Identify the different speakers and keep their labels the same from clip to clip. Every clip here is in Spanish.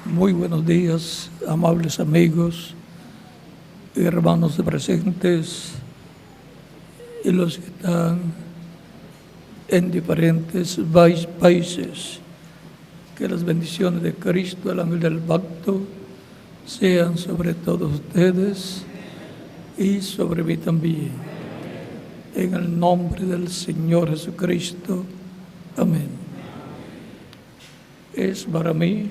Speaker 1: Muy buenos días, amables amigos, hermanos presentes y los que están en diferentes países. Que las bendiciones de Cristo, el ángel del pacto, sean sobre todos ustedes y sobre mí también. En el nombre del Señor Jesucristo. Amén. Es para mí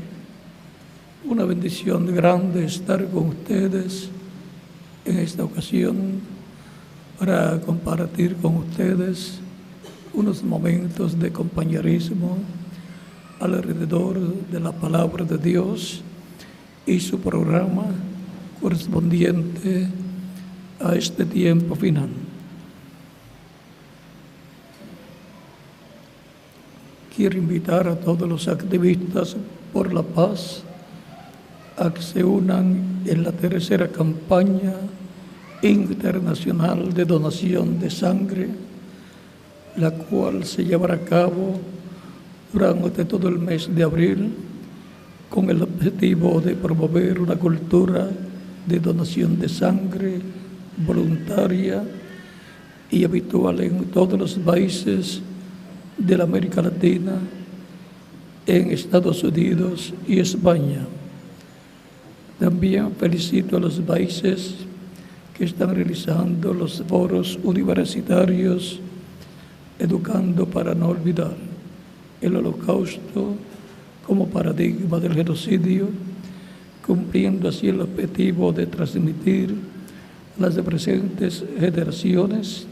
Speaker 1: una bendición grande estar con ustedes en esta ocasión para compartir con ustedes unos momentos de compañerismo alrededor de la palabra de Dios y su programa correspondiente a este tiempo final. Quiero invitar a todos los activistas por la paz a que se unan en la tercera campaña internacional de donación de sangre, la cual se llevará a cabo durante todo el mes de abril con el objetivo de promover una cultura de donación de sangre voluntaria y habitual en todos los países de la América Latina, en Estados Unidos y España. También felicito a los países que están realizando los foros universitarios Educando para no olvidar, el Holocausto como paradigma del genocidio, cumpliendo así el objetivo de transmitir a las presentes generaciones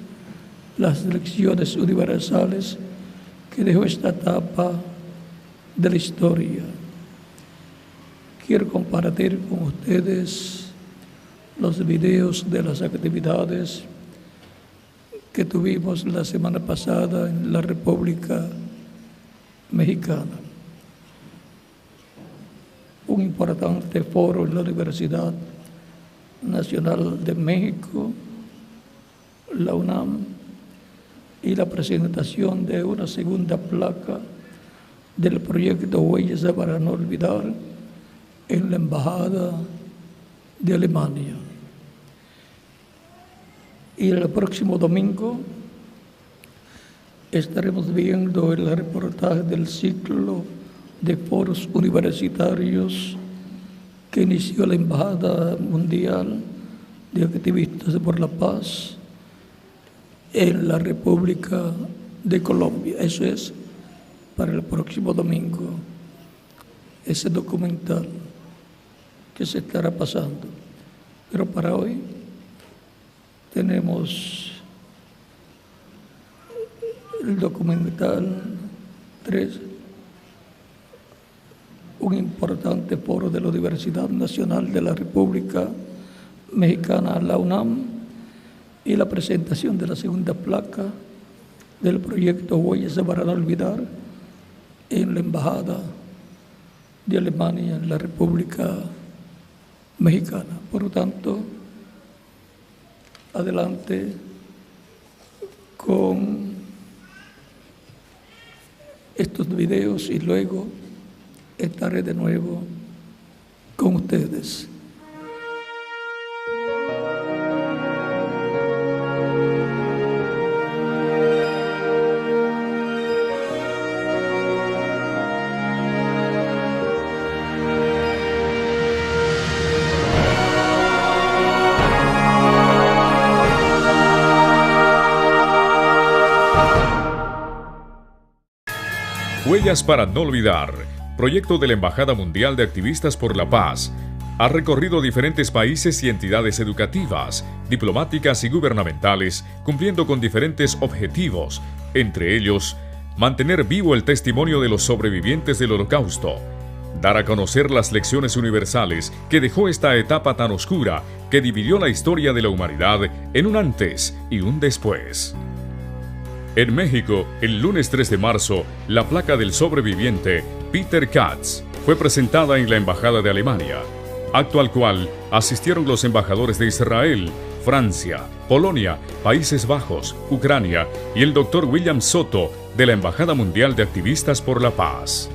Speaker 1: las lecciones universales que dejó esta etapa de la historia. Quiero compartir con ustedes los videos de las actividades que tuvimos la semana pasada en la República Mexicana. Un importante foro en la Universidad Nacional de México, la UNAM, y la presentación de una segunda placa del proyecto Huellas para no olvidar en la Embajada de Alemania. Y el próximo domingo estaremos viendo el reportaje del ciclo de foros universitarios que inició la Embajada Mundial de Activistas por la Paz en la República de Colombia. Eso es para el próximo domingo, ese documental que se estará pasando. Pero para hoy tenemos el documental 3, un importante foro de la Universidad Nacional de la República Mexicana, la UNAM, y la presentación de la segunda placa del proyecto Huellas para no olvidar en la Embajada de Alemania en la República Mexicana. Por lo tanto, adelante con estos videos y luego estaré de nuevo con ustedes.
Speaker 2: Huellas para no olvidar, proyecto de la Embajada Mundial de Activistas por la Paz, ha recorrido diferentes países y entidades educativas, diplomáticas y gubernamentales, cumpliendo con diferentes objetivos, entre ellos, mantener vivo el testimonio de los sobrevivientes del Holocausto, dar a conocer las lecciones universales que dejó esta etapa tan oscura que dividió la historia de la humanidad en un antes y un después. En México, el lunes 3 de marzo, la placa del sobreviviente Peter Katz fue presentada en la Embajada de Alemania, acto al cual asistieron los embajadores de Israel, Francia, Polonia, Países Bajos, Ucrania y el Dr. William Soto de la Embajada Mundial de Activistas por la Paz.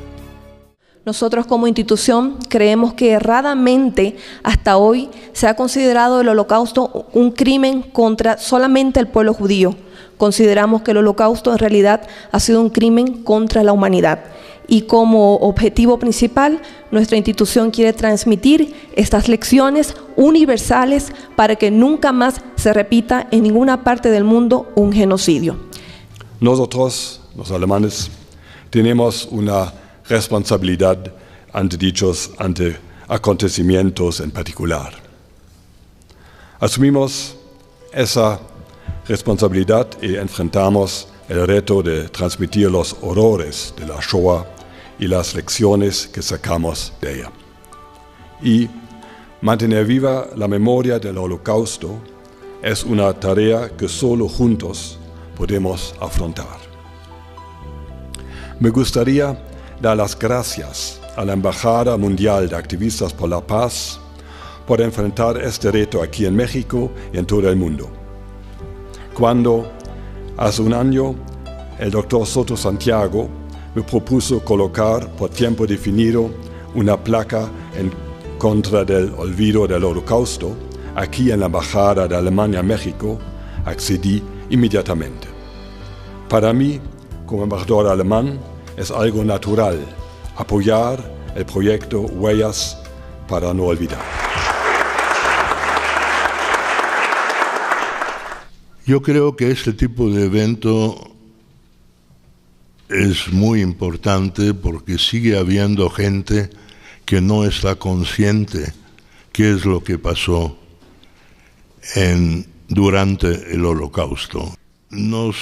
Speaker 3: Nosotros como institución creemos que erradamente hasta hoy se ha considerado el Holocausto un crimen contra solamente el pueblo judío. Consideramos que el Holocausto en realidad ha sido un crimen contra la humanidad. Y como objetivo principal, nuestra institución quiere transmitir estas lecciones universales para que nunca más se repita en ninguna parte del mundo un genocidio.
Speaker 4: Nosotros, los alemanes, tenemos una responsabilidad ante dichos acontecimientos en particular. Asumimos esa responsabilidad y enfrentamos el reto de transmitir los horrores de la Shoah y las lecciones que sacamos de ella. Y mantener viva la memoria del Holocausto es una tarea que solo juntos podemos afrontar. Me gustaría dar las gracias a la Embajada Mundial de Activistas por la Paz por enfrentar este reto aquí en México y en todo el mundo. Cuando hace un año el Dr. Soto Santiago me propuso colocar por tiempo definido una placa en contra del olvido del Holocausto aquí en la Embajada de Alemania en México, accedí inmediatamente. Para mí, como embajador alemán, es algo natural apoyar el proyecto Huellas para no olvidar.
Speaker 5: Yo creo que este tipo de evento es muy importante porque sigue habiendo gente que no está consciente qué es lo que pasó durante el Holocausto. Nos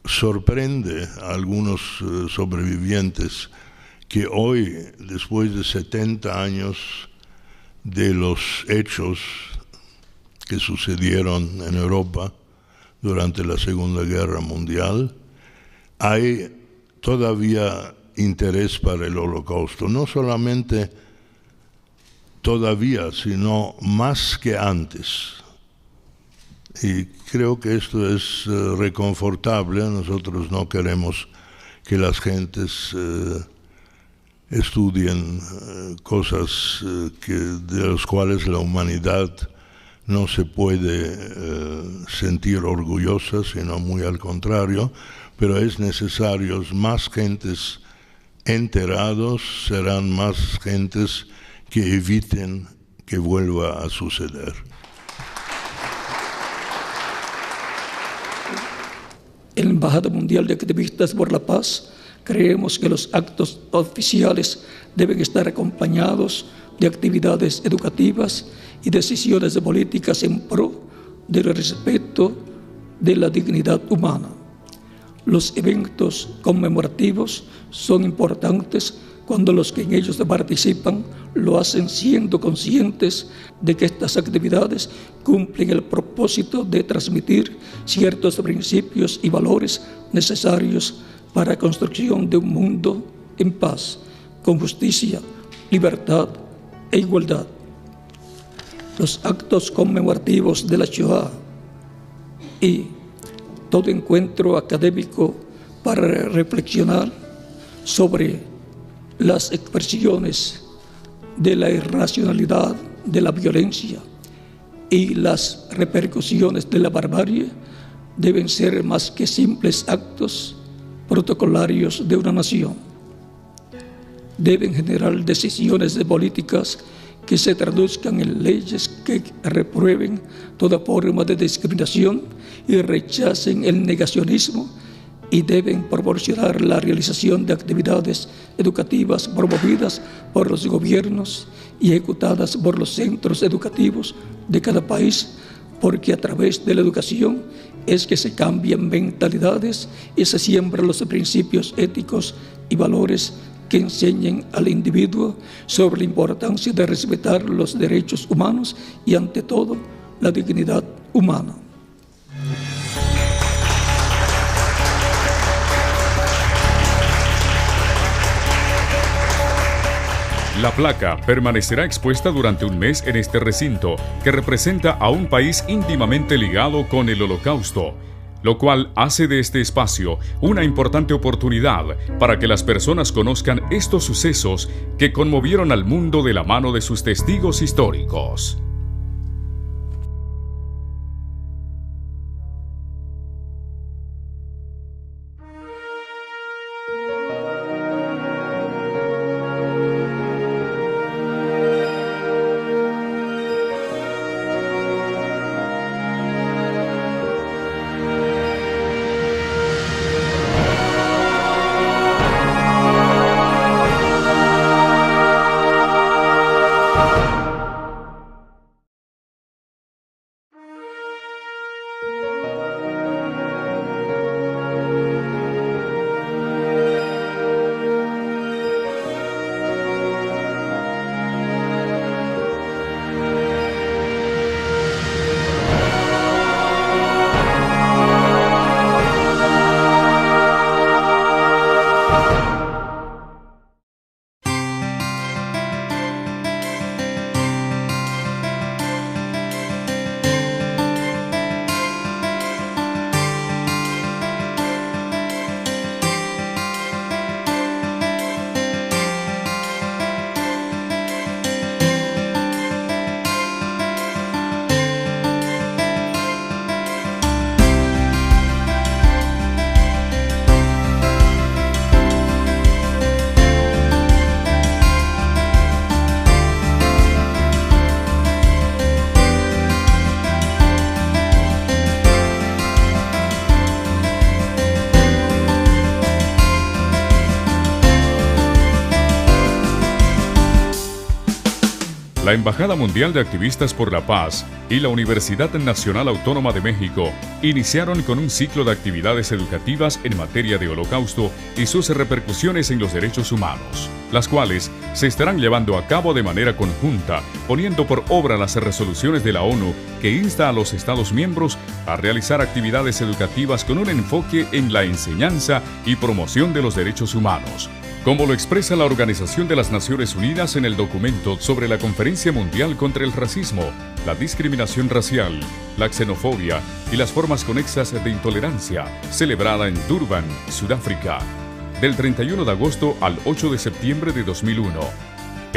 Speaker 5: sorprende a algunos sobrevivientes que hoy, después de 70 años de los hechos que sucedieron en Europa durante la Segunda Guerra Mundial, hay todavía interés para el Holocausto, no solamente todavía, sino más que antes. Y creo que esto es reconfortable. Nosotros no queremos que las gentes estudien cosas de las cuales la humanidad no se puede sentir orgullosa, sino muy al contrario, pero es necesario más gentes enterados, serán más gentes que eviten que vuelva a suceder.
Speaker 1: En la Embajada Mundial de Activistas por la Paz creemos que los actos oficiales deben estar acompañados de actividades educativas y decisiones de políticas en pro del respeto de la dignidad humana. Los eventos conmemorativos son importantes cuando los que en ellos participan lo hacen siendo conscientes de que estas actividades cumplen el propósito de transmitir ciertos principios y valores necesarios para la construcción de un mundo en paz, con justicia, libertad e igualdad. Los actos conmemorativos de la Shoah y todo encuentro académico para reflexionar sobre las expresiones de la irracionalidad, de la violencia y las repercusiones de la barbarie deben ser más que simples actos protocolarios de una nación. Deben generar decisiones de políticas que se traduzcan en leyes que reprueben toda forma de discriminación y rechacen el negacionismo, y deben proporcionar la realización de actividades educativas promovidas por los gobiernos y ejecutadas por los centros educativos de cada país, porque a través de la educación es que se cambian mentalidades y se siembran los principios éticos y valores que enseñen al individuo sobre la importancia de respetar los derechos humanos y, ante todo, la dignidad humana.
Speaker 2: La placa permanecerá expuesta durante un mes en este recinto, que representa a un país íntimamente ligado con el Holocausto. lo cual hace de este espacio una importante oportunidad para que las personas conozcan estos sucesos que conmovieron al mundo de la mano de sus testigos históricos. La Embajada Mundial de Activistas por la Paz y la Universidad Nacional Autónoma de México iniciaron con un ciclo de actividades educativas en materia de Holocausto y sus repercusiones en los derechos humanos, las cuales se estarán llevando a cabo de manera conjunta, poniendo por obra las resoluciones de la ONU que insta a los Estados miembros a realizar actividades educativas con un enfoque en la enseñanza y promoción de los derechos humanos, como lo expresa la Organización de las Naciones Unidas en el documento sobre la Conferencia Mundial contra el Racismo, la discriminación racial, la xenofobia y las formas conexas de intolerancia, celebrada en Durban, Sudáfrica, del 31 de agosto al 8 de septiembre de 2001.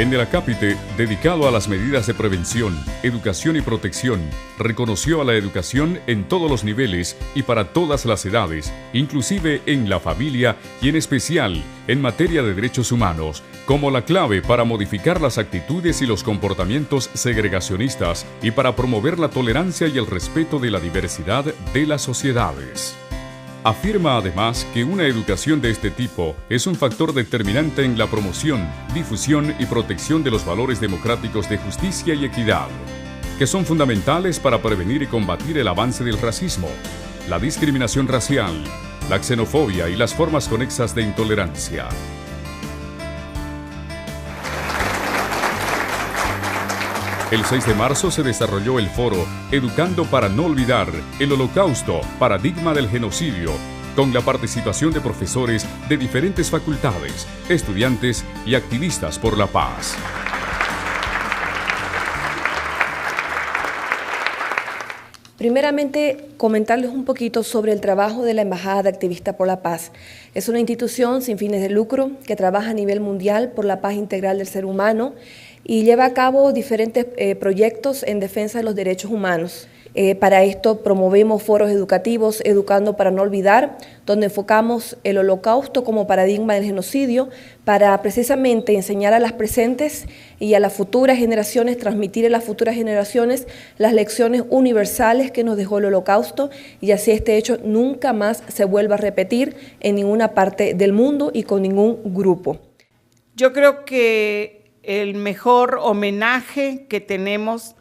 Speaker 2: En el acápite dedicado a las medidas de prevención, educación y protección, reconoció a la educación en todos los niveles y para todas las edades, inclusive en la familia y en especial en materia de derechos humanos, como la clave para modificar las actitudes y los comportamientos segregacionistas y para promover la tolerancia y el respeto de la diversidad de las sociedades. Afirma además que una educación de este tipo es un factor determinante en la promoción, difusión y protección de los valores democráticos de justicia y equidad, que son fundamentales para prevenir y combatir el avance del racismo, la discriminación racial, la xenofobia y las formas conexas de intolerancia. El 6 de marzo se desarrolló el foro Educando para no olvidar, el Holocausto, paradigma del genocidio, con la participación de profesores de diferentes facultades, estudiantes y activistas por la paz.
Speaker 3: Primeramente, comentarles un poquito sobre el trabajo de la Embajada de Activistas por la Paz. Es una institución sin fines de lucro que trabaja a nivel mundial por la paz integral del ser humano y lleva a cabo diferentes proyectos en defensa de los derechos humanos. Para esto promovemos foros educativos, Educando para no olvidar, donde enfocamos el Holocausto como paradigma del genocidio para precisamente enseñar a las presentes y a las futuras generaciones, transmitir a las futuras generaciones las lecciones universales que nos dejó el Holocausto y así este hecho nunca más se vuelva a repetir en ninguna parte del mundo y con ningún grupo.
Speaker 6: Yo creo que el mejor homenaje que tenemos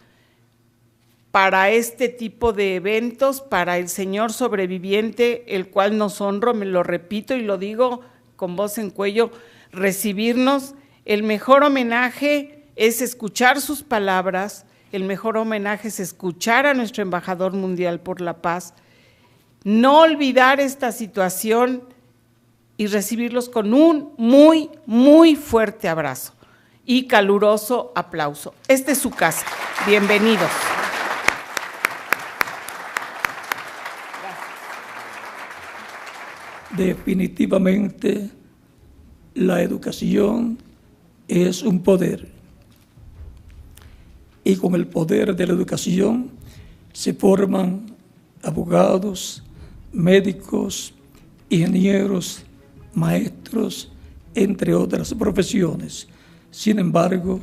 Speaker 6: para este tipo de eventos, para el Señor sobreviviente, el cual nos honro, me lo repito y lo digo con voz en cuello, recibirnos, el mejor homenaje es escuchar sus palabras, el mejor homenaje es escuchar a nuestro embajador mundial por la paz, no olvidar esta situación y recibirlos con un muy, muy fuerte abrazo y caluroso aplauso. Esta es su casa. Bienvenidos.
Speaker 1: Definitivamente, la educación es un poder. Y con el poder de la educación se forman abogados, médicos, ingenieros, maestros, entre otras profesiones. Sin embargo,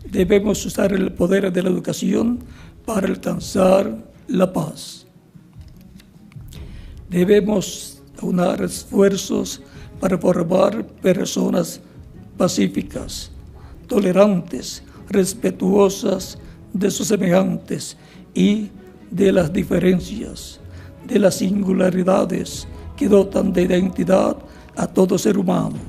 Speaker 1: debemos usar el poder de la educación para alcanzar la paz. Debemos aunar esfuerzos para formar personas pacíficas, tolerantes, respetuosas de sus semejantes y de las diferencias, de las singularidades que dotan de identidad a todo ser humano.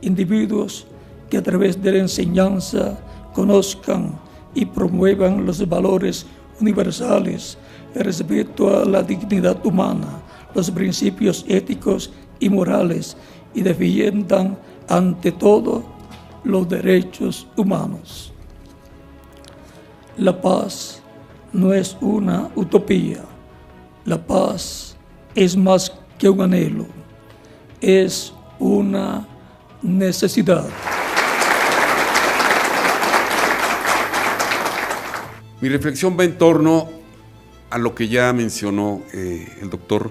Speaker 1: Individuos que a través de la enseñanza conozcan y promuevan los valores universales, el respeto a la dignidad humana, los principios éticos y morales, y defiendan ante todo los derechos humanos. La paz no es una utopía. La paz es más que un anhelo, es una necesidad.
Speaker 7: Mi reflexión va en torno a lo que ya mencionó el doctor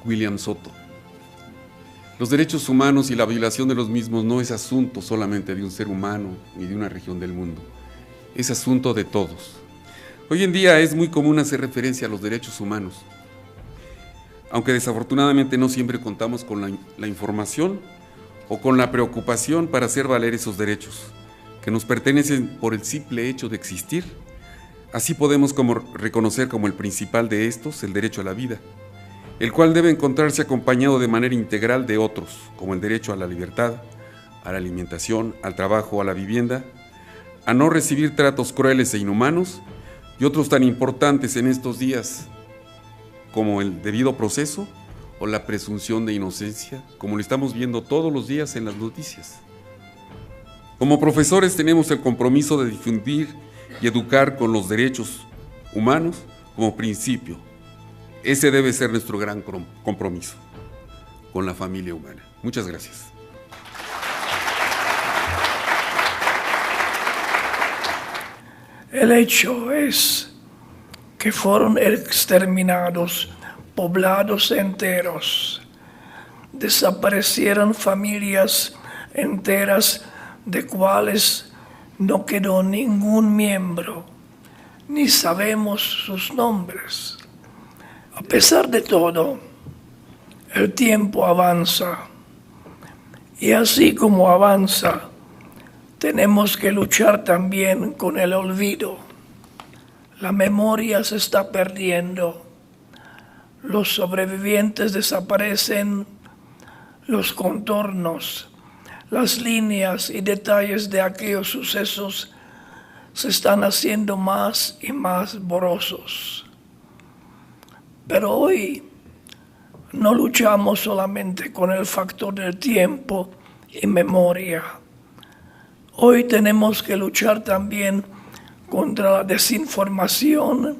Speaker 7: William Soto. Los derechos humanos y la violación de los mismos no es asunto solamente de un ser humano ni de una región del mundo, es asunto de todos. Hoy en día es muy común hacer referencia a los derechos humanos, aunque desafortunadamente no siempre contamos con la información o con la preocupación para hacer valer esos derechos, que nos pertenecen por el simple hecho de existir. Así podemos reconocer como el principal de estos el derecho a la vida, el cual debe encontrarse acompañado de manera integral de otros, como el derecho a la libertad, a la alimentación, al trabajo, a la vivienda, a no recibir tratos crueles e inhumanos, y otros tan importantes en estos días como el debido proceso o la presunción de inocencia, como lo estamos viendo todos los días en las noticias. Como profesores tenemos el compromiso de difundir y educar con los derechos humanos como principio. Ese debe ser nuestro gran compromiso con la familia humana. Muchas gracias.
Speaker 8: El hecho es que fueron exterminados poblados enteros, desaparecieron familias enteras de cuales no quedó ningún miembro, ni sabemos sus nombres. A pesar de todo, el tiempo avanza, y así como avanza, tenemos que luchar también con el olvido. La memoria se está perdiendo, los sobrevivientes desaparecen, los contornos, las líneas y detalles de aquellos sucesos se están haciendo más y más borrosos. Pero hoy no luchamos solamente con el factor del tiempo y memoria. Hoy tenemos que luchar también contra la desinformación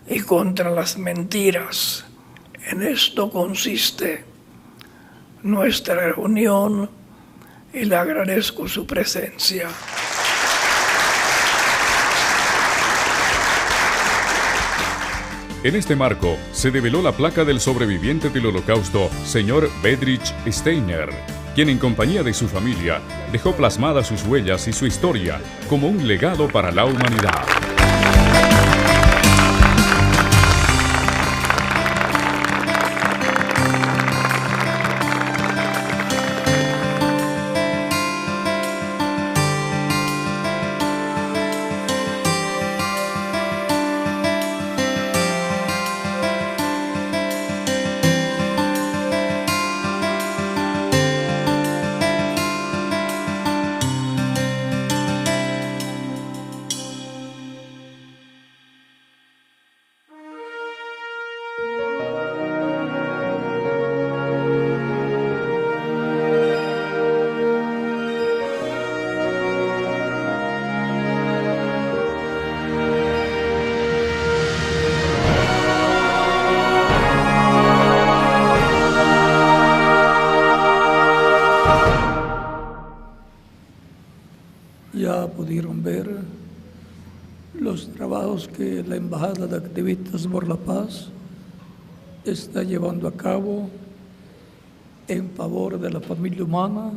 Speaker 8: y contra las mentiras. En esto consiste nuestra reunión y le agradezco su presencia.
Speaker 2: En este marco, se develó la placa del sobreviviente del Holocausto, señor Bedrich Steiner, quien en compañía de su familia dejó plasmadas sus huellas y su historia como un legado para la humanidad.
Speaker 1: Ya pudieron ver los trabajos que la Embajada de Activistas por la Paz está llevando a cabo en favor de la familia humana,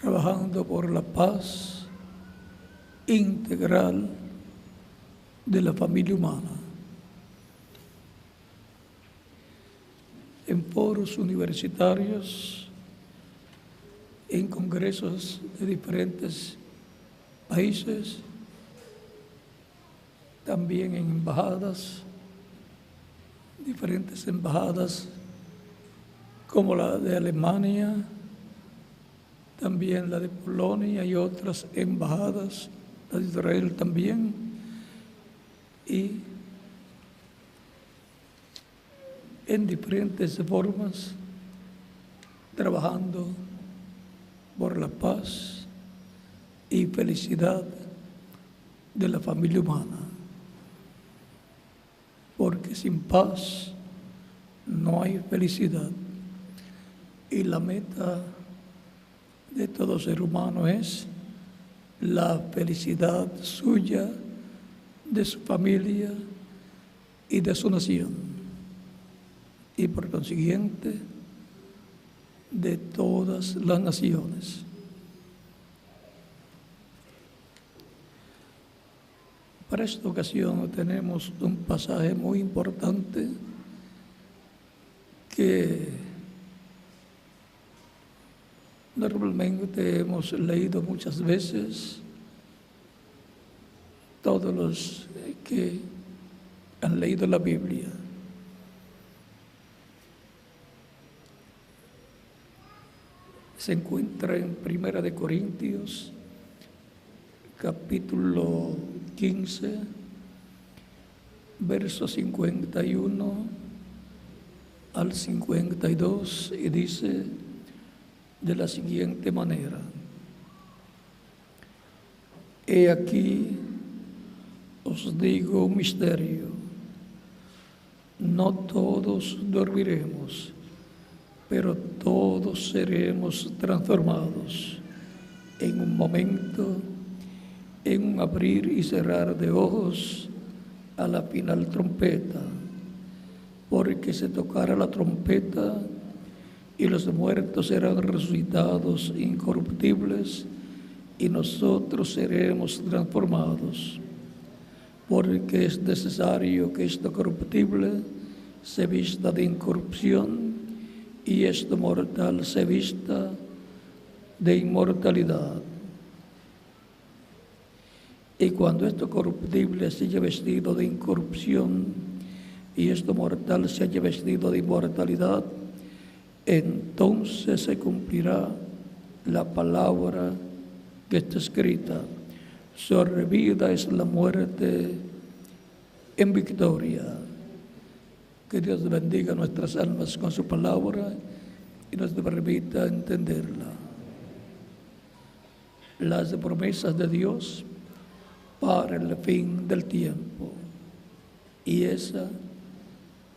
Speaker 1: trabajando por la paz integral de la familia humana. En foros universitarios, en congresos de diferentes países, también en embajadas, diferentes embajadas como la de Alemania, también la de Polonia y otras embajadas, la de Israel también, y en diferentes formas trabajando por la paz y felicidad de la familia humana. Porque sin paz no hay felicidad. Y la meta de todo ser humano es la felicidad suya, de su familia y de su nación. Y por consiguiente, de todas las naciones. Para esta ocasión tenemos un pasaje muy importante que normalmente hemos leído muchas veces, todos los que han leído la Biblia. Se encuentra en 1 de Corintios, capítulo 15, verso 51 al 52, y dice de la siguiente manera: He aquí os digo un misterio, no todos dormiremos, pero todos seremos transformados en un momento, en un abrir y cerrar de ojos, a la final trompeta, porque se tocará la trompeta y los muertos serán resucitados incorruptibles y nosotros seremos transformados, porque es necesario que esto corruptible se vista de incorrupción y esto mortal se vista de inmortalidad. Y cuando esto corruptible se haya vestido de incorrupción y esto mortal se haya vestido de inmortalidad, entonces se cumplirá la palabra que está escrita: sobrevida es la muerte en victoria. Que Dios bendiga nuestras almas con su palabra y nos permita entenderla. Las promesas de Dios para el fin del tiempo. Y esa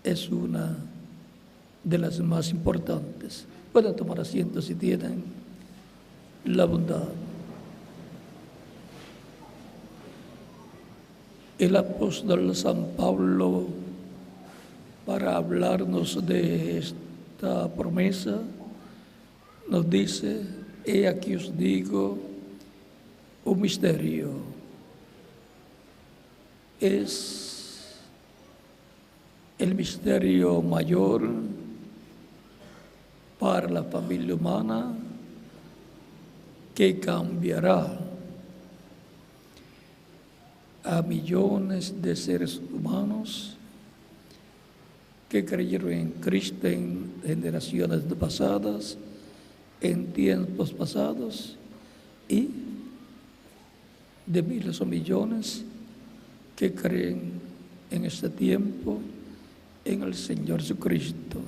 Speaker 1: es una de las más importantes. Pueden tomar asiento si tienen la bondad. El apóstol San Pablo, para hablarnos de esta promesa, nos dice: he aquí os digo un misterio. Es el misterio mayor para la familia humana que cambiará a millones de seres humanos que creyeron en Cristo en generaciones pasadas, en tiempos pasados, y de miles o millones que creen en este tiempo en el Señor Jesucristo.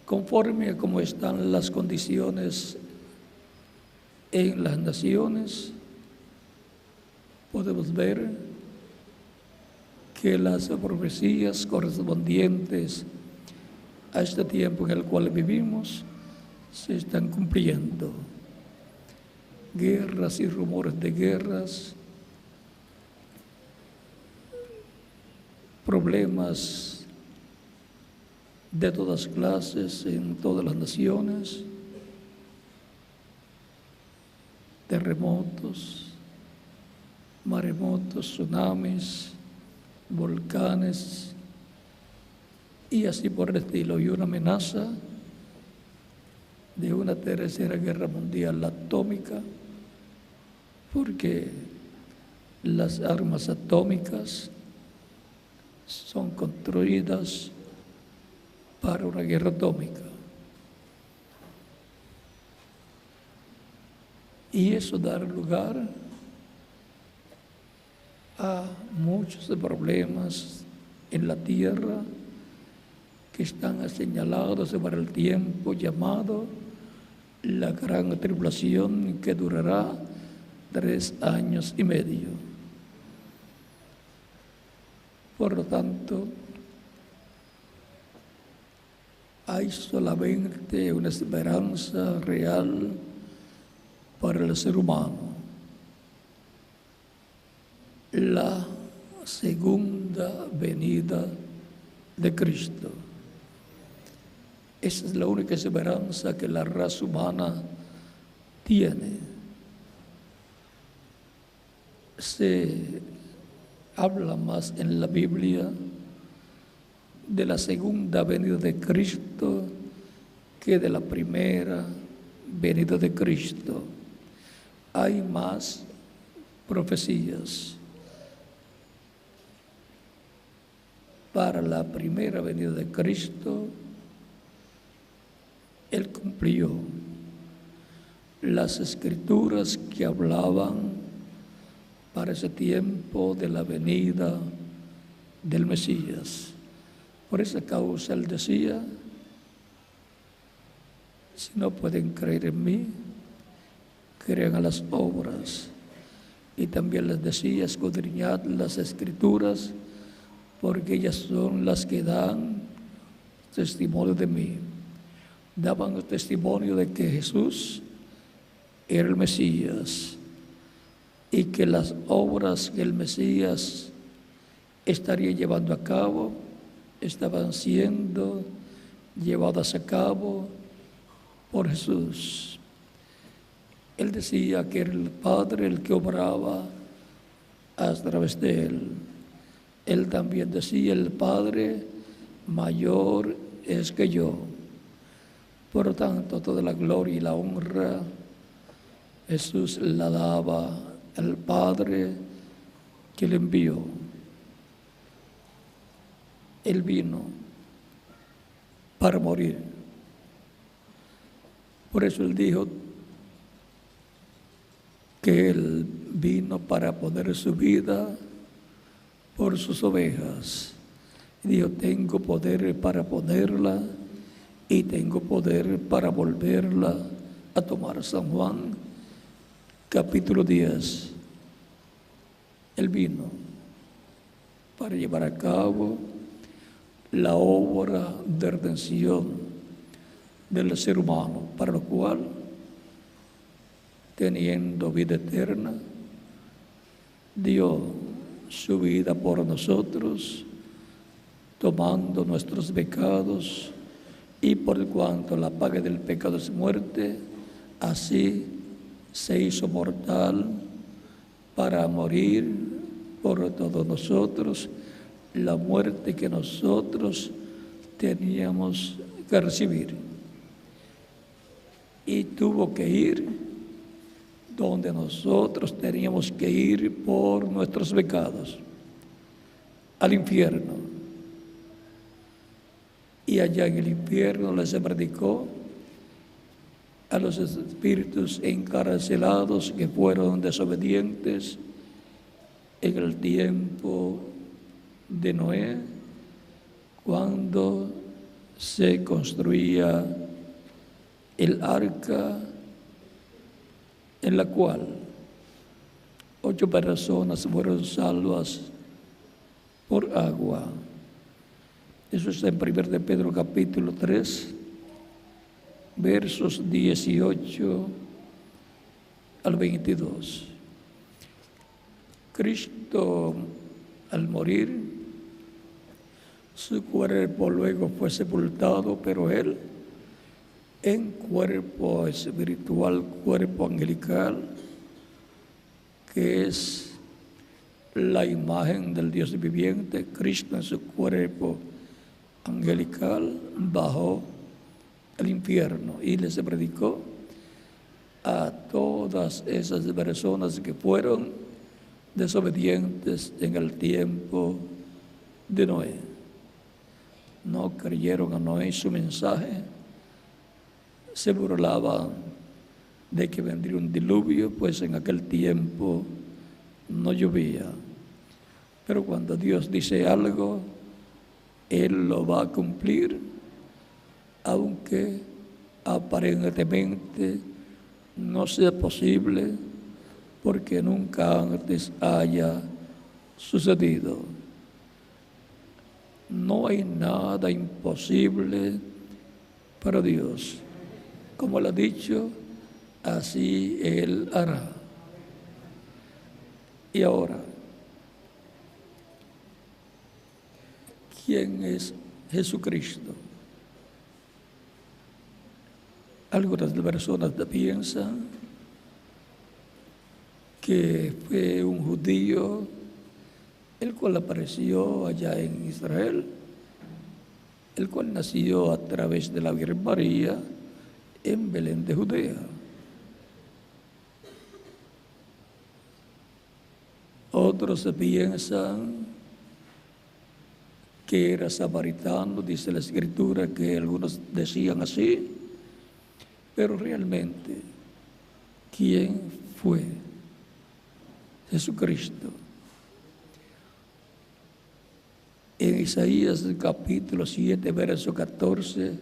Speaker 1: Conforme a cómo están las condiciones en las naciones, podemos ver que las profecías correspondientes a este tiempo en el cual vivimos se están cumpliendo. guerras y rumores de guerras, problemas de todas clases en todas las naciones, terremotos, maremotos, tsunamis, volcanes y así por el estilo, y una amenaza de una tercera guerra mundial atómica, porque las armas atómicas son construidas para una guerra atómica. Y eso da lugar a muchos problemas en la tierra que están señalados para el tiempo llamado la gran tribulación, que durará 3 años y medio. Por lo tanto, hay solamente una esperanza real para el ser humano: la segunda venida de Cristo. Esa es la única esperanza que la raza humana tiene. Se habla más en la Biblia de la segunda venida de Cristo que de la primera venida de Cristo. Hay más profecías para la primera venida de Cristo. Él cumplió las escrituras que hablaban para ese tiempo de la venida del Mesías. Por esa causa él decía: si no pueden creer en mí, crean a las obras. Y también les decía: escudriñad las escrituras, porque ellas son las que dan testimonio de mí. Daban el testimonio de que Jesús era el Mesías y que las obras que el Mesías estaría llevando a cabo estaban siendo llevadas a cabo por Jesús. Él decía que era el Padre el que obraba a través de él. Él también decía: el Padre mayor es que yo. Por lo tanto, toda la gloria y la honra Jesús la daba al Padre que le envió. Él vino para morir. Por eso él dijo que él vino para poner su vida por sus ovejas. Y dijo: tengo poder para ponerla y tengo poder para volverla a tomar. San Juan capítulo 10. Él vino para llevar a cabo la obra de redención del ser humano, para lo cual, teniendo vida eterna, dio su vida por nosotros, tomando nuestros pecados, y por cuanto la paga del pecado es muerte, así se hizo mortal para morir por todos nosotros la muerte que nosotros teníamos que recibir. Y tuvo que ir donde nosotros teníamos que ir por nuestros pecados, al infierno. Y allá en el infierno les predicó a los espíritus encarcelados que fueron desobedientes en el tiempo de Noé, cuando se construía el arca, en la cual 8 personas fueron salvas por agua. Eso está en 1 de Pedro capítulo 3, versos 18 al 22. Cristo, al morir, su cuerpo luego fue sepultado, pero él, en cuerpo espiritual, cuerpo angelical, que es la imagen del Dios viviente, Cristo en su cuerpo angelical bajó al infierno y les predicó a todas esas personas que fueron desobedientes en el tiempo de Noé. No creyeron a Noé su mensaje, se burlaban de que vendría un diluvio, pues en aquel tiempo no llovía. Pero cuando Dios dice algo, Él lo va a cumplir, aunque aparentemente no sea posible, porque nunca antes haya sucedido. No hay nada imposible para Dios. Como Él ha dicho, así Él hará. Y ahora, ¿quién es Jesucristo? Algunas personas piensan que fue un judío el cual apareció allá en Israel, el cual nació a través de la Virgen María en Belén de Judea. Otros piensan que era samaritano, dice la Escritura, que algunos decían así, pero realmente, ¿quién fue Jesucristo? En Isaías capítulo 7, verso 14,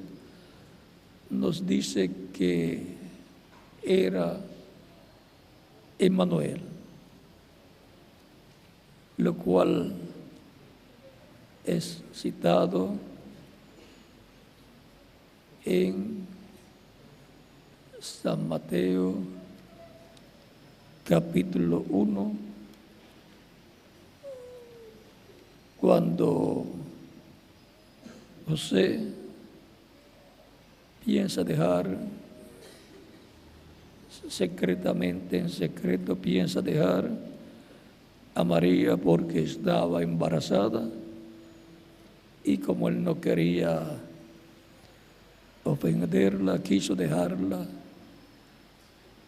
Speaker 1: nos dice que era Emmanuel, lo cual es citado en San Mateo capítulo 1, cuando José piensa dejar secretamente, en secreto piensa dejar a María porque estaba embarazada, y como él no quería ofenderla, quiso dejarla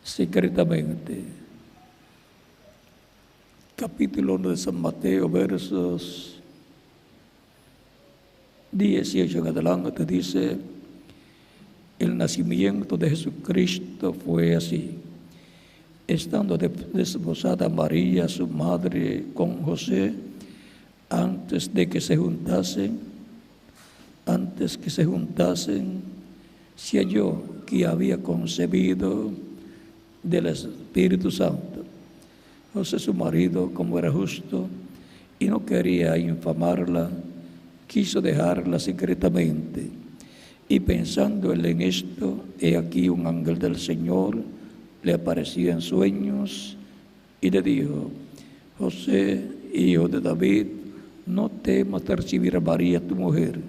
Speaker 1: secretamente. Capítulo 1 de San Mateo, versos 18 en adelante, dice: el nacimiento de Jesucristo fue así. Estando desposada María, su madre, con José, antes que se juntasen, se halló que había concebido del Espíritu Santo. José, su marido, como era justo y no quería infamarla, quiso dejarla secretamente. Y pensando él en esto, he aquí un ángel del Señor le apareció en sueños y le dijo: José, hijo de David, no temas de recibir a María tu mujer,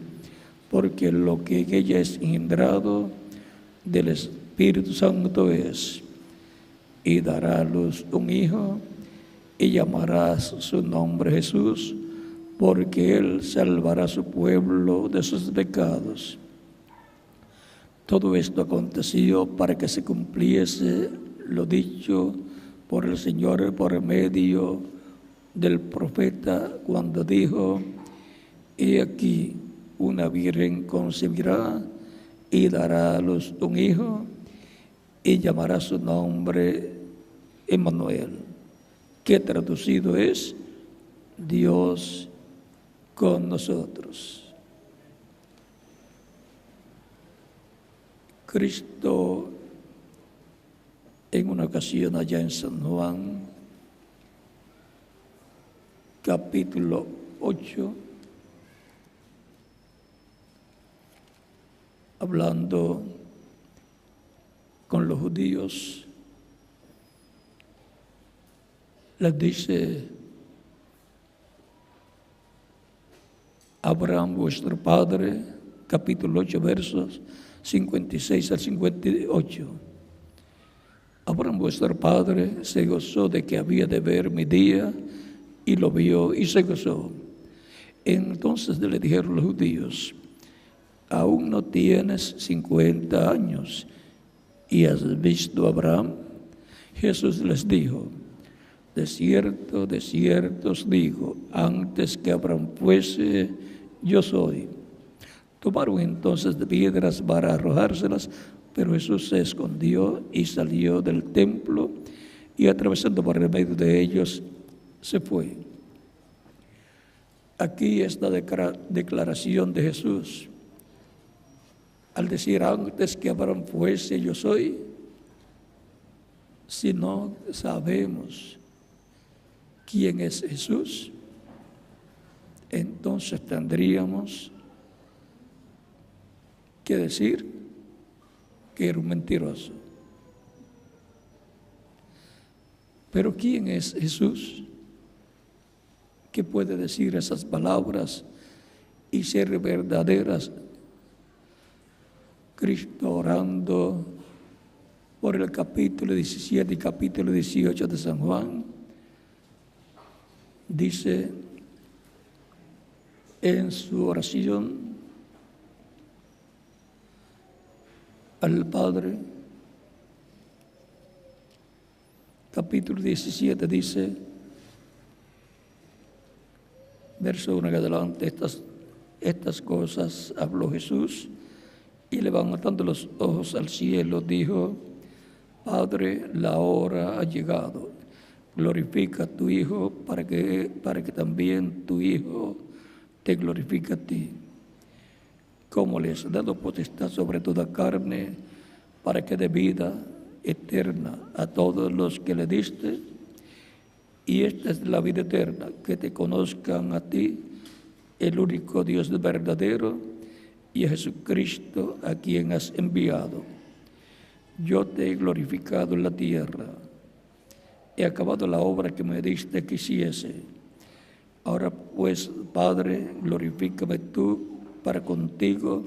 Speaker 1: porque lo que en ella es engendrado del Espíritu Santo es, y dará a luz un hijo, y llamarás su nombre Jesús, porque él salvará a su pueblo de sus pecados. Todo esto aconteció para que se cumpliese lo dicho por el Señor por medio del profeta, cuando dijo: he aquí, una virgen concebirá y dará a luz un hijo, y llamará su nombre Emmanuel, que traducido es Dios con nosotros. Cristo, en una ocasión allá en San Juan, capítulo 8, hablando con los judíos, les dice: Abraham vuestro padre, capítulo 8, versos 56 al 58. Abraham vuestro padre se gozó de que había de ver mi día, y lo vio y se gozó. Entonces le dijeron los judíos: aún no tienes 50 años, ¿y has visto a Abraham? Jesús les dijo: de cierto os digo, antes que Abraham fuese, yo soy. Tomaron entonces de piedras para arrojárselas, pero Jesús se escondió y salió del templo, y atravesando por el medio de ellos, se fue. Aquí está la declaración de Jesús. Al decir antes que Abraham fuese, yo soy, si no sabemos quién es Jesús, entonces tendríamos que decir que era un mentiroso. Pero ¿quién es Jesús que puede decir esas palabras y ser verdaderas? Cristo, orando por el capítulo 17 y capítulo 18 de San Juan, dice en su oración al Padre, capítulo 17, dice, verso 1 en adelante: estas cosas habló Jesús, y levantando los ojos al cielo, dijo: Padre, la hora ha llegado. Glorifica a tu Hijo, para que también tu Hijo te glorifique a ti. Como le has dado potestad sobre toda carne, para que dé vida eterna a todos los que le diste. Y esta es la vida eterna, que te conozcan a ti, el único Dios verdadero, y a Jesucristo, a quien has enviado. Yo te he glorificado en la tierra. He acabado la obra que me diste que hiciese. Ahora pues, Padre, glorifícame tú para contigo,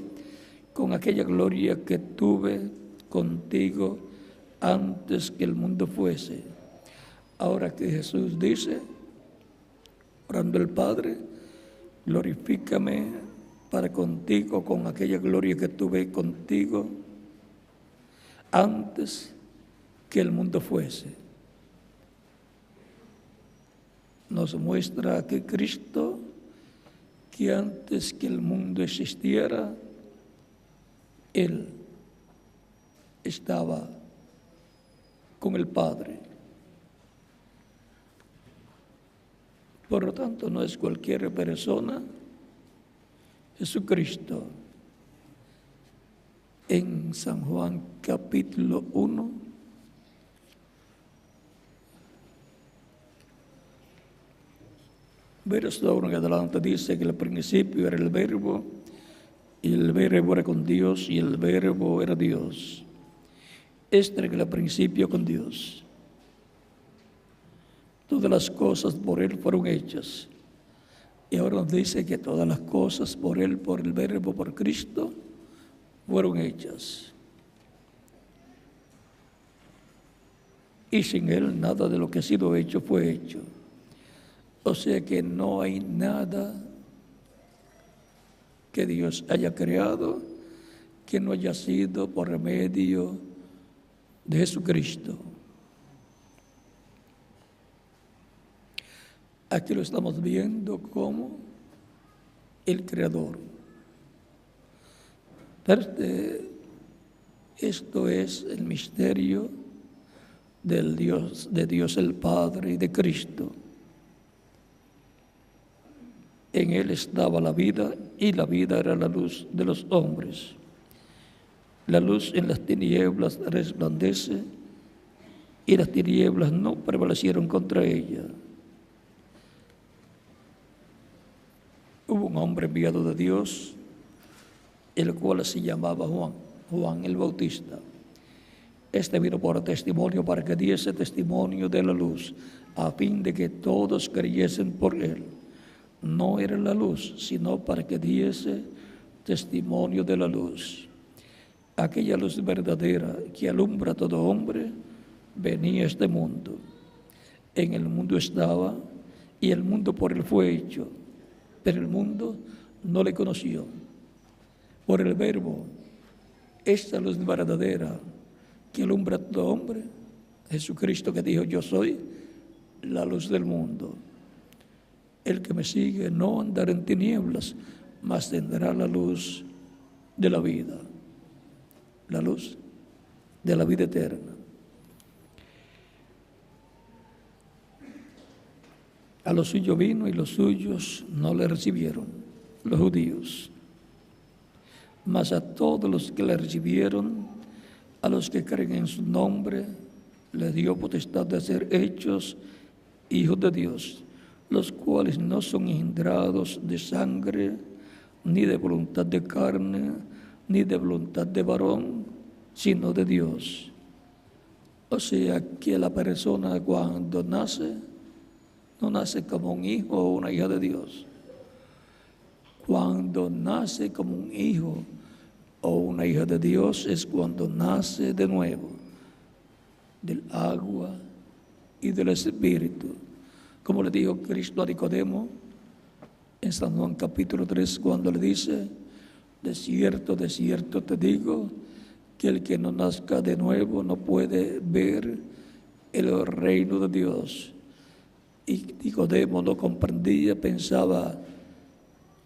Speaker 1: con aquella gloria que tuve contigo antes que el mundo fuese. Ahora que Jesús dice, orando al Padre: glorifícame para contigo con aquella gloria que tuve contigo antes que el mundo fuese. Nos muestra que Cristo, que antes que el mundo existiera, Él estaba con el Padre. Por lo tanto, no es cualquier persona. Jesucristo, en San Juan capítulo 1, verso 1 en adelante, dice que al principio era el Verbo, y el Verbo era con Dios, y el Verbo era Dios. Este era el principio con Dios. Todas las cosas por Él fueron hechas. Y ahora nos dice que todas las cosas por Él, por el Verbo, por Cristo, fueron hechas. Y sin Él nada de lo que ha sido hecho fue hecho. O sea que no hay nada que Dios haya creado que no haya sido por medio de Jesucristo. Aquí lo estamos viendo como el Creador. Esto es el misterio de Dios el Padre y de Cristo. En Él estaba la vida, y la vida era la luz de los hombres. La luz en las tinieblas resplandece, y las tinieblas no prevalecieron contra ella. Hubo un hombre enviado de Dios, el cual se llamaba Juan el Bautista. Este vino por testimonio para que diese testimonio de la luz, a fin de que todos creyesen por él. No era la luz, sino para que diese testimonio de la luz. Aquella luz verdadera que alumbra a todo hombre venía a este mundo. En el mundo estaba, y el mundo por él fue hecho, pero el mundo no le conoció. Por el Verbo, esta luz verdadera que alumbra a todo hombre, Jesucristo, que dijo: yo soy la luz del mundo. El que me sigue no andará en tinieblas, mas tendrá la luz de la vida, la luz de la vida eterna. A los suyos vino y los suyos no le recibieron, los judíos. Mas a todos los que le recibieron, a los que creen en su nombre, les dio potestad de ser hechos hijos de Dios, los cuales no son engendrados de sangre, ni de voluntad de carne, ni de voluntad de varón, sino de Dios. O sea que la persona cuando nace, no nace como un hijo o una hija de Dios. Cuando nace como un hijo o una hija de Dios es cuando nace de nuevo, del agua y del Espíritu. Como le dijo Cristo a Nicodemo en San Juan capítulo 3, cuando le dice: de cierto te digo, que el que no nazca de nuevo no puede ver el reino de Dios. Y Nicodemo no comprendía, pensaba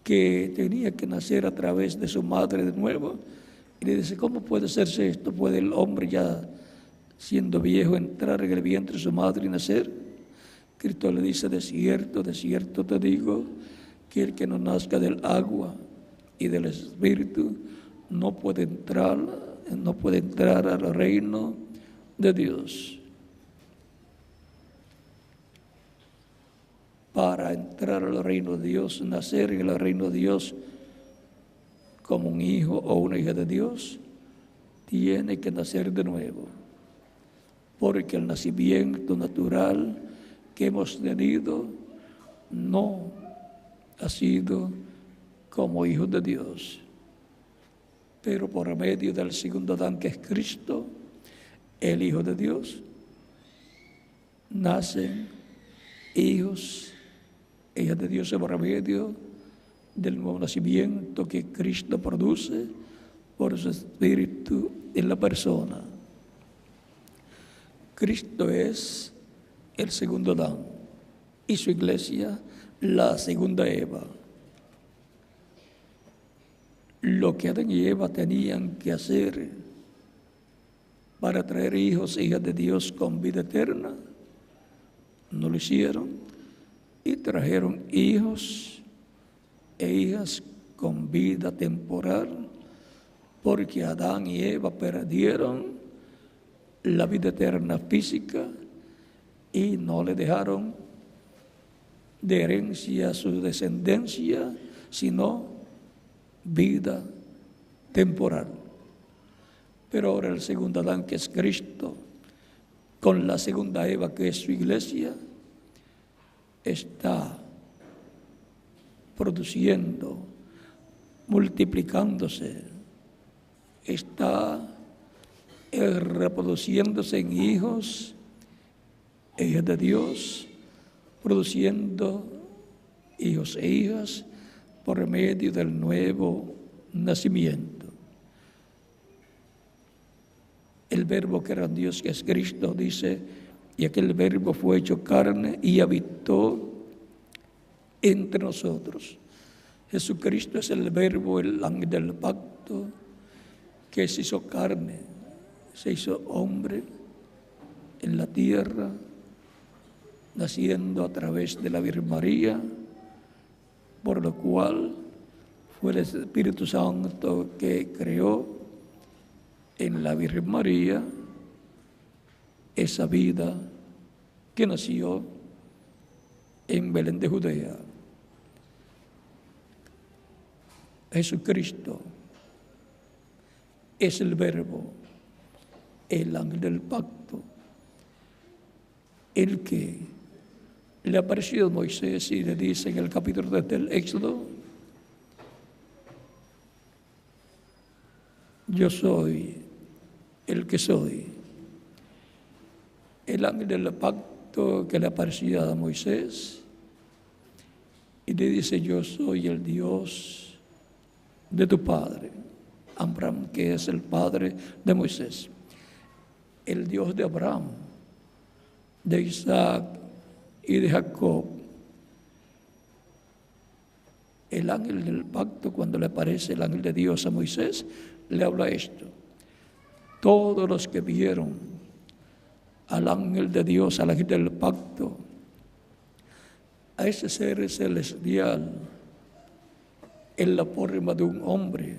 Speaker 1: que tenía que nacer a través de su madre de nuevo. Y le dice: ¿cómo puede hacerse esto? ¿Puede el hombre ya siendo viejo entrar en el vientre de su madre y nacer? Cristo le dice: de cierto te digo, que el que no nazca del agua y del Espíritu no puede entrar al reino de Dios. Para entrar al reino de Dios, nacer en el reino de Dios como un hijo o una hija de Dios, tiene que nacer de nuevo. Porque el nacimiento natural que hemos tenido no ha sido como hijos de Dios. Pero por medio del segundo Adán, que es Cristo, el Hijo de Dios, nacen hijos, hijas de Dios por medio del nuevo nacimiento que Cristo produce por su Espíritu en la persona. Cristo es el segundo Adán y su iglesia la segunda Eva. Lo que Adán y Eva tenían que hacer para traer hijos e hijas de Dios con vida eterna, no lo hicieron y trajeron hijos e hijas con vida temporal, porque Adán y Eva perdieron la vida eterna física y no le dejaron de herencia a su descendencia, sino vida temporal. Pero ahora el segundo Adán, que es Cristo, con la segunda Eva, que es su iglesia, está produciendo, multiplicándose, está reproduciéndose en hijos e hijas de Dios, produciendo hijos e hijas por medio del nuevo nacimiento. El Verbo que era Dios, que es Cristo, dice: y aquel Verbo fue hecho carne y habitó entre nosotros. Jesucristo es el Verbo, el ángel del pacto, que se hizo carne, se hizo hombre en la tierra, naciendo a través de la Virgen María, por lo cual fue el Espíritu Santo que creó en la Virgen María esa vida que nació en Belén de Judea. Jesucristo es el Verbo, el ángel del pacto, el que le apareció a Moisés y le dice en el capítulo 3 del Éxodo: yo soy el que soy. El ángel del pacto que le aparecía a Moisés y le dice: yo soy el Dios de tu padre Abraham, que es el padre de Moisés, el Dios de Abraham, de Isaac y de Jacob. El ángel del pacto, cuando le aparece el ángel de Dios a Moisés, le habla esto: todos los que vieron al ángel de Dios, al ángel del pacto, a ese ser celestial en la forma de un hombre,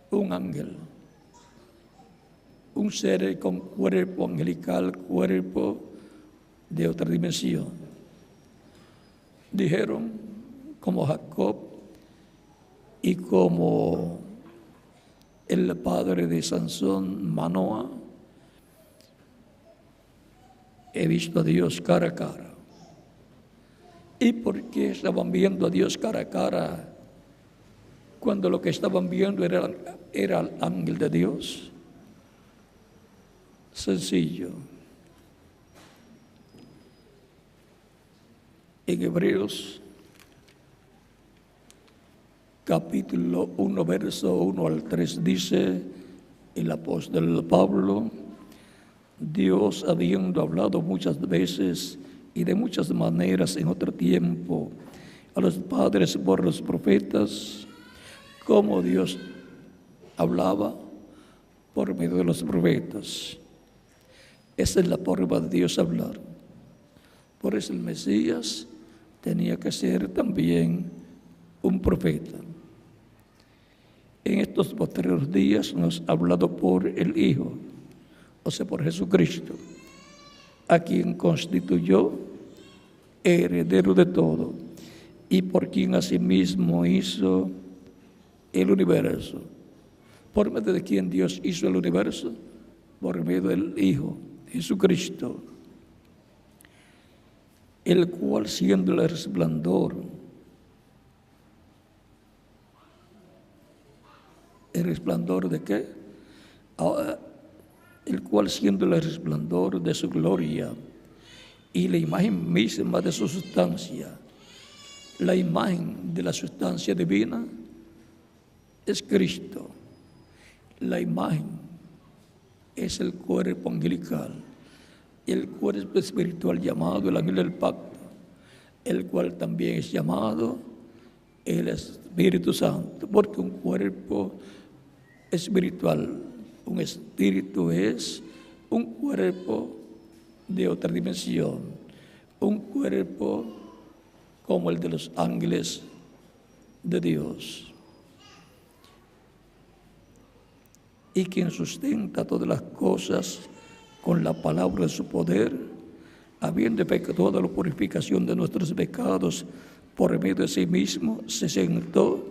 Speaker 1: un ángel, un ser con cuerpo angelical, cuerpo de otra dimensión, dijeron, como Jacob y como el padre de Sansón, Manoah: he visto a Dios cara a cara. ¿Y por qué estaban viendo a Dios cara a cara cuando lo que estaban viendo era el ángel de Dios? Sencillo. En Hebreos capítulo 1, verso 1 al 3 dice el apóstol Pablo: Dios, habiendo hablado muchas veces y de muchas maneras en otro tiempo a los padres por los profetas, como Dios hablaba por medio de los profetas. Esa es la forma de Dios hablar. Por eso el Mesías tenía que ser también un profeta. En estos posteriores días nos ha hablado por el Hijo, o sea, por Jesucristo, a quien constituyó heredero de todo y por quien asimismo hizo el universo. ¿Por medio de quien Dios hizo el universo? Por medio del Hijo, Jesucristo, el cual, siendo el resplandor, ¿el resplandor de qué? El cual, siendo el resplandor de su gloria y la imagen misma de su sustancia, la imagen de la sustancia divina es Cristo. La imagen es el cuerpo angelical, el cuerpo espiritual llamado el ángel del pacto, el cual también es llamado el Espíritu Santo, porque un cuerpo espiritual, un espíritu es un cuerpo de otra dimensión, un cuerpo como el de los ángeles de Dios. Y quien sustenta todas las cosas con la palabra de su poder, habiendo efectuado toda la purificación de nuestros pecados por medio de sí mismo, se sentó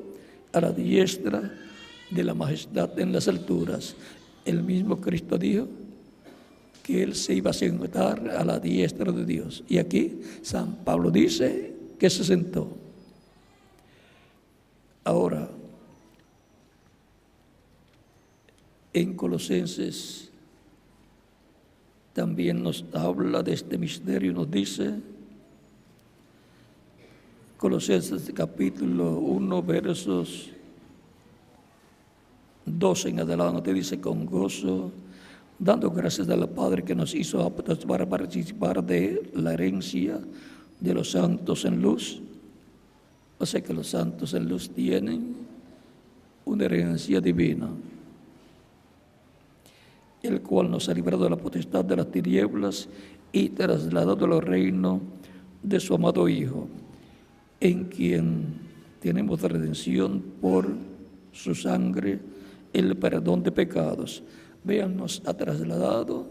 Speaker 1: a la diestra de la majestad en las alturas. El mismo Cristo dijo que Él se iba a sentar a la diestra de Dios. Y aquí San Pablo dice que se sentó. Ahora, en Colosenses también nos habla de este misterio, nos dice, Colosenses capítulo 1, versos 12 en adelante, dice: con gozo, dando gracias al Padre que nos hizo aptos para participar de la herencia de los santos en luz. O sea que los santos en luz tienen una herencia divina, el cual nos ha librado de la potestad de las tinieblas y trasladado al reino de su amado Hijo, en quien tenemos redención por su sangre, el perdón de pecados. Vean, nos ha trasladado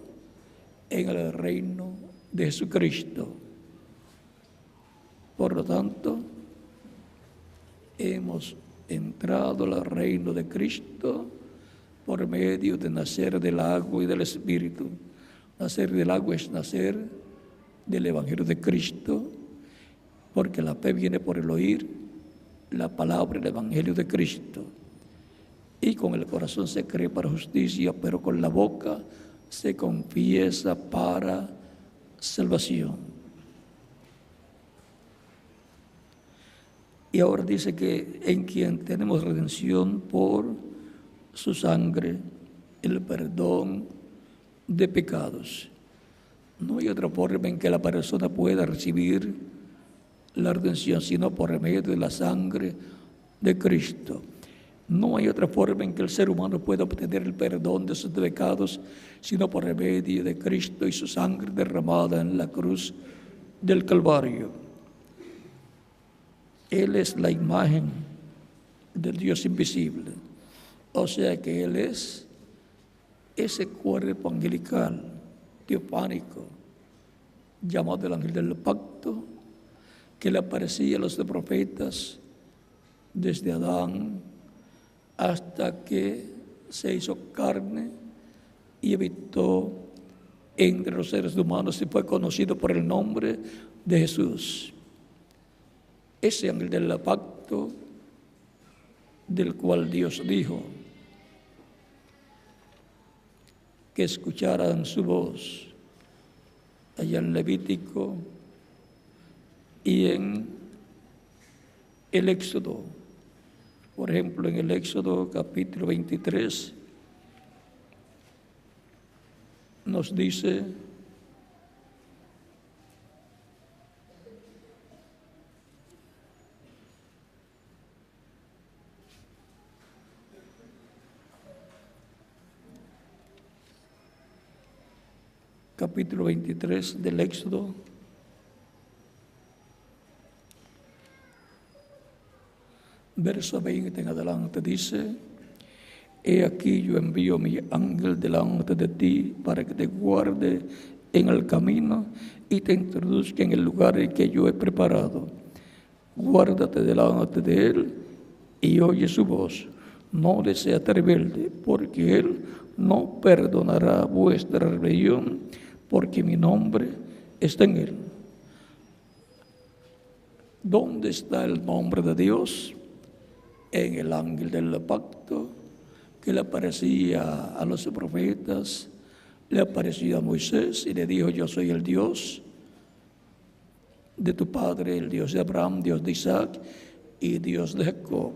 Speaker 1: en el reino de Jesucristo. Por lo tanto, hemos entrado al reino de Cristo por medio de nacer del agua y del Espíritu. Nacer del agua es nacer del Evangelio de Cristo, porque la fe viene por el oír la palabra del Evangelio de Cristo. Y con el corazón se cree para justicia, pero con la boca se confiesa para salvación. Y ahora dice que en quien tenemos redención por su sangre, el perdón de pecados. No hay otra forma en que la persona pueda recibir la redención, sino por medio de la sangre de Cristo. No hay otra forma en que el ser humano pueda obtener el perdón de sus pecados, sino por medio de Cristo y su sangre derramada en la cruz del Calvario. Él es la imagen del Dios invisible. O sea que Él es ese cuerpo angelical, teofánico, llamado el ángel del pacto, que le aparecía a los profetas desde Adán hasta que se hizo carne y habitó entre los seres humanos y fue conocido por el nombre de Jesús. Ese ángel del pacto del cual Dios dijo que escucharan su voz allá en Levítico y en el Éxodo. Por ejemplo, en el Éxodo capítulo 23 nos dice: capítulo 23 del Éxodo, verso 20 en adelante, dice: He aquí yo envío mi ángel delante de ti para que te guarde en el camino y te introduzca en el lugar en que yo he preparado. Guárdate delante de él y oye su voz. No le seas rebelde, porque él no perdonará vuestra rebelión, porque mi nombre está en él. ¿Dónde está el nombre de Dios? En el ángel del pacto, que le aparecía a los profetas, le apareció a Moisés y le dijo: yo soy el Dios de tu padre, el Dios de Abraham, Dios de Isaac y Dios de Jacob.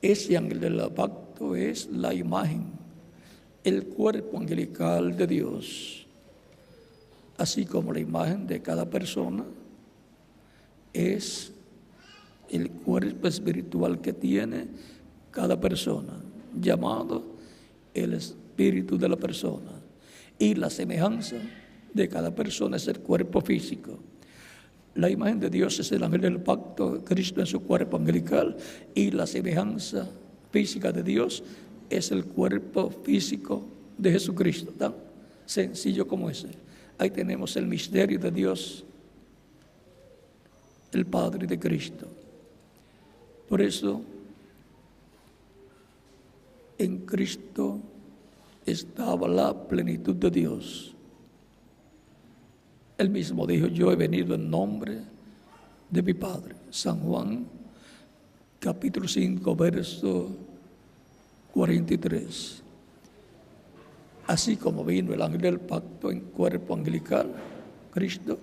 Speaker 1: Ese ángel del pacto es la imagen, el cuerpo angelical de Dios, así como la imagen de cada persona es el cuerpo espiritual que tiene cada persona, llamado el espíritu de la persona. Y la semejanza de cada persona es el cuerpo físico. La imagen de Dios es el ángel del pacto, Cristo en su cuerpo angelical, y la semejanza física de Dios es el cuerpo físico de Jesucristo, tan sencillo como ese. Ahí tenemos el misterio de Dios, el Padre de Cristo. Por eso, en Cristo estaba la plenitud de Dios. Él mismo dijo: yo he venido en nombre de mi Padre. San Juan, capítulo 5, verso 43. Así como vino el ángel del pacto en cuerpo angelical, Cristo,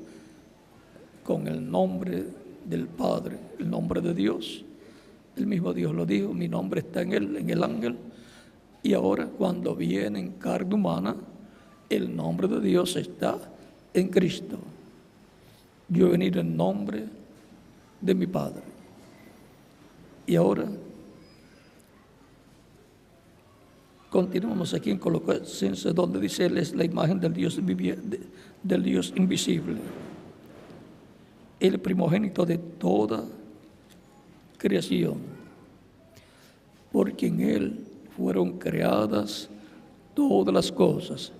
Speaker 1: con el nombre del Padre, el nombre de Dios, el mismo Dios lo dijo: mi nombre está en él, en el ángel. Y ahora, cuando viene en carne humana, el nombre de Dios está en Cristo. Yo he venido en nombre de mi Padre. Y ahora continuamos aquí en Colosenses, donde dice: Él es la imagen del Dios viviente, del Dios invisible, el primogénito de toda creación, porque en Él fueron creadas todas las cosas,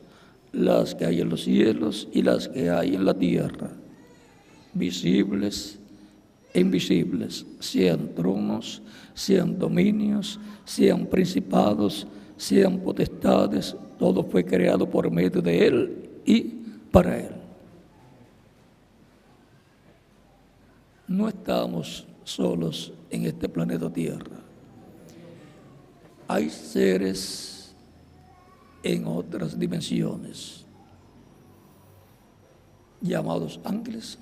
Speaker 1: las que hay en los cielos y las que hay en la tierra, visibles e invisibles, sean tronos, sean dominios, sean principados, sean potestades, todo fue creado por medio de Él y para Él. No estamos solos en este planeta Tierra. Hay seres en otras dimensiones, llamados ángeles,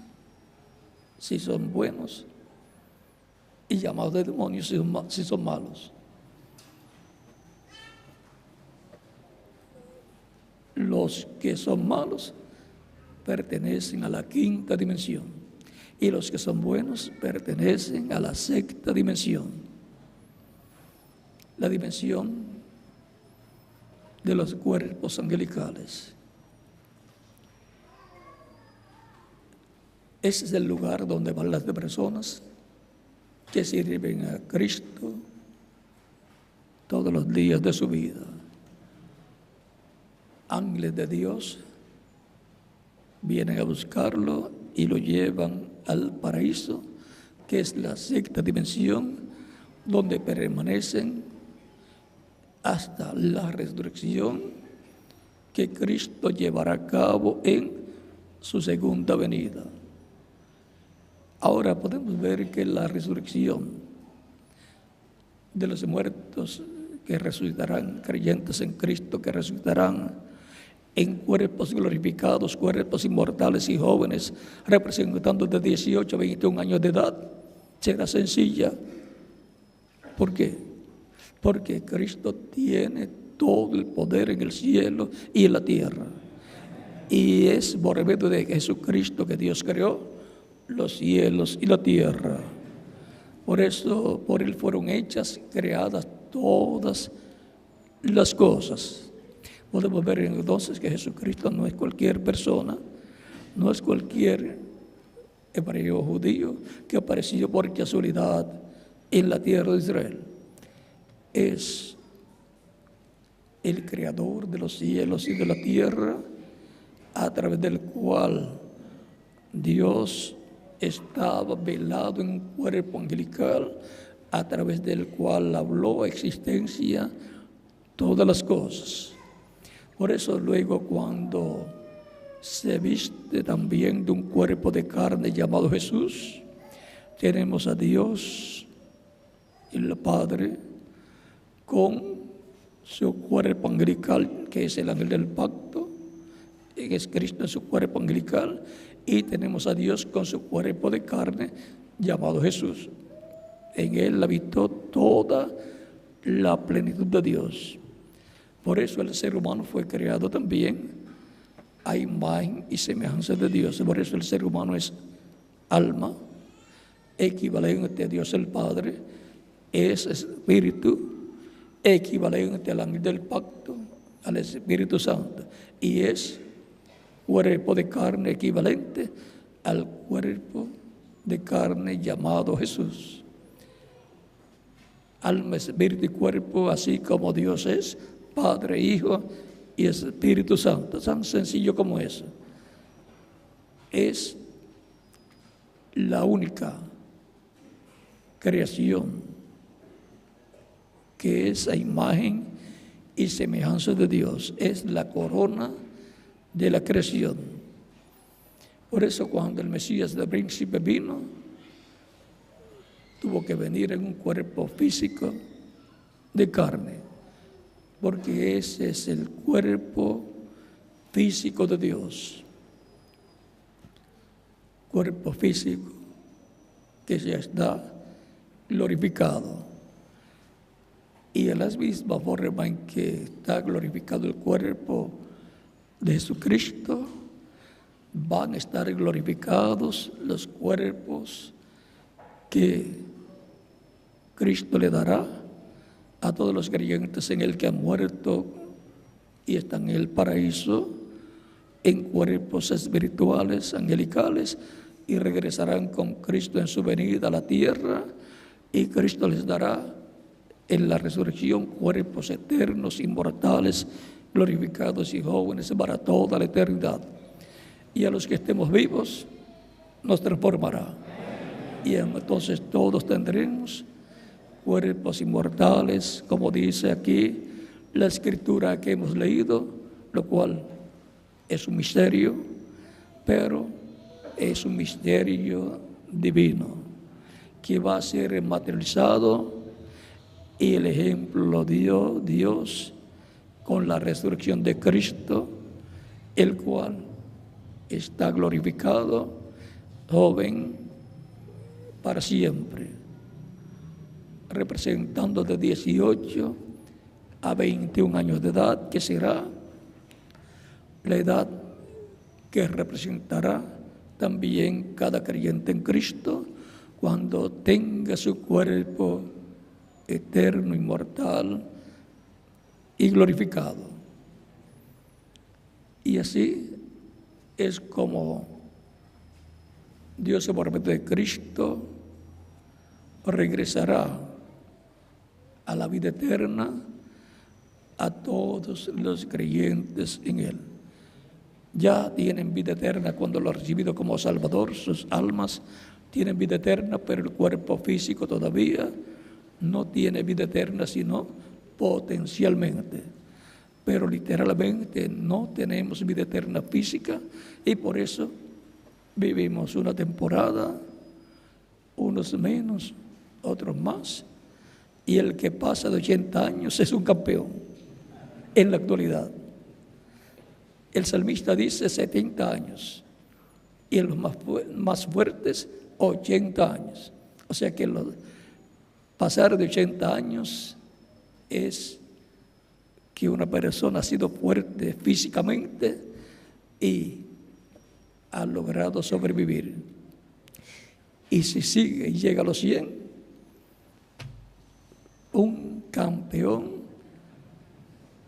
Speaker 1: si son buenos, y llamados de demonios si son malos. Los que son malos pertenecen a la quinta dimensión y los que son buenos pertenecen a la sexta dimensión, la dimensión de los cuerpos angelicales. Ese es el lugar donde van las personas que sirven a Cristo todos los días de su vida. Ángeles de Dios vienen a buscarlo y lo llevan al paraíso, que es la sexta dimensión, donde permanecen hasta la resurrección que Cristo llevará a cabo en su segunda venida. Ahora podemos ver que la resurrección de los muertos que resucitarán, creyentes en Cristo que resucitarán en cuerpos glorificados, cuerpos inmortales y jóvenes, representando de 18 a 21 años de edad, será sencilla. ¿Por qué? Porque Cristo tiene todo el poder en el cielo y en la tierra. Y es por medio de Jesucristo que Dios creó los cielos y la tierra. Por eso, por Él fueron hechas, creadas todas las cosas. Podemos ver entonces que Jesucristo no es cualquier persona, no es cualquier hebreo judío que apareció por casualidad en la tierra de Israel. Es el creador de los cielos y de la tierra, a través del cual Dios estaba velado en un cuerpo angelical, a través del cual habló a existencia todas las cosas. Por eso luego, cuando se viste también de un cuerpo de carne llamado Jesús, tenemos a Dios, el Padre, con su cuerpo angelical, que es el ángel del pacto, que es Cristo en su cuerpo angelical, y tenemos a Dios con su cuerpo de carne llamado Jesús. En Él habitó toda la plenitud de Dios. Por eso el ser humano fue creado también a imagen y semejanza de Dios. Por eso el ser humano es alma, equivalente a Dios el Padre, es espíritu, equivalente al ángel del pacto, al Espíritu Santo, y es cuerpo de carne equivalente al cuerpo de carne llamado Jesús. Alma, espíritu y cuerpo, así como Dios es Padre, Hijo y Espíritu Santo, tan sencillo como eso. Es la única creación que es a imagen y semejanza de Dios, es la corona de la creación. Por eso cuando el Mesías del príncipe vino, tuvo que venir en un cuerpo físico de carne, porque ese es el cuerpo físico de Dios. Cuerpo físico que ya está glorificado. Y en la misma forma en que está glorificado el cuerpo de Jesucristo, van a estar glorificados los cuerpos que Cristo le dará a todos los creyentes en el que han muerto y están en el paraíso, en cuerpos espirituales, angelicales, y regresarán con Cristo en su venida a la tierra, y Cristo les dará en la resurrección cuerpos eternos, inmortales, glorificados y jóvenes para toda la eternidad. Y a los que estemos vivos, nos transformará. y entonces todos tendremos cuerpos inmortales, como dice aquí la escritura que hemos leído, lo cual es un misterio, pero es un misterio divino que va a ser materializado, y el ejemplo lo dio Dios con la resurrección de Cristo, el cual está glorificado, joven para siempre, representando de 18 a 21 años de edad, que será la edad que representará también cada creyente en Cristo cuando tenga su cuerpo eterno, inmortal y glorificado. Y así es como Dios, por medio de Cristo, regresará a la vida eterna a todos los creyentes en Él. Ya tienen vida eterna cuando lo han recibido como Salvador, sus almas tienen vida eterna, pero el cuerpo físico todavía no tiene vida eterna, sino potencialmente. Pero literalmente no tenemos vida eterna física, y por eso vivimos una temporada, unos menos, otros más, y el que pasa de 80 años es un campeón en la actualidad. El salmista dice 70 años y en los más fuertes 80 años. O sea que pasar de 80 años es que una persona ha sido fuerte físicamente y ha logrado sobrevivir. Y si sigue y llega a los 100, un campeón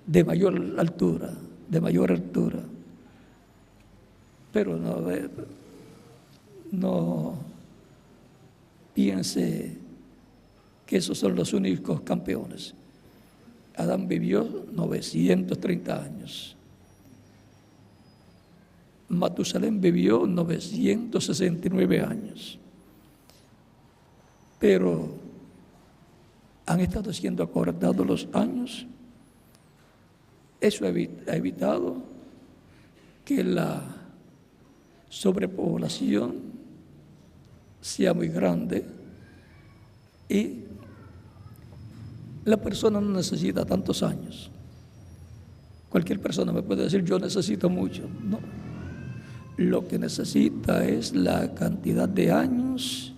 Speaker 1: de mayor altura. Pero no piense que esos son los únicos campeones. Adán vivió 930 años. Matusalén vivió 969 años. Pero han estado siendo acortados los años. Eso ha evitado que la sobrepoblación sea muy grande y la persona no necesita tantos años. Cualquier persona me puede decir, yo necesito mucho. No. Lo que necesita es la cantidad de años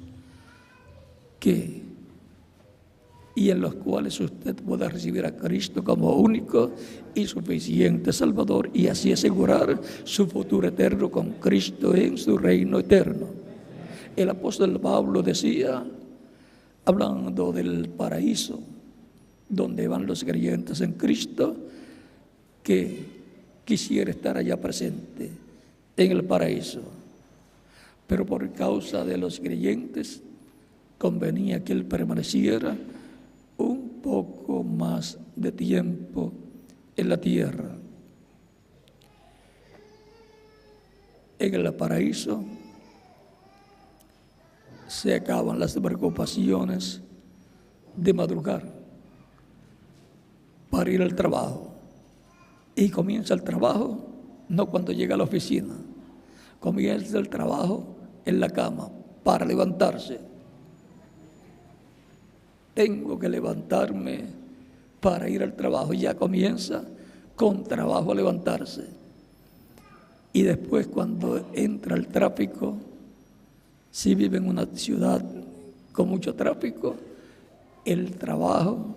Speaker 1: y en los cuales usted pueda recibir a Cristo como único y suficiente Salvador, y así asegurar su futuro eterno con Cristo en su reino eterno. El apóstol Pablo decía, hablando del paraíso, donde van los creyentes en Cristo, que quisiera estar allá presente en el paraíso. Pero por causa de los creyentes, convenía que él permaneciera un poco más de tiempo en la tierra. En el paraíso se acaban las preocupaciones de madrugar para ir al trabajo, y comienza el trabajo no cuando llega a la oficina, comienza el trabajo en la cama para levantarse. Tengo que levantarme para ir al trabajo. Ya comienza con trabajo a levantarse. Y después, cuando entra el tráfico, si vive en una ciudad con mucho tráfico, el trabajo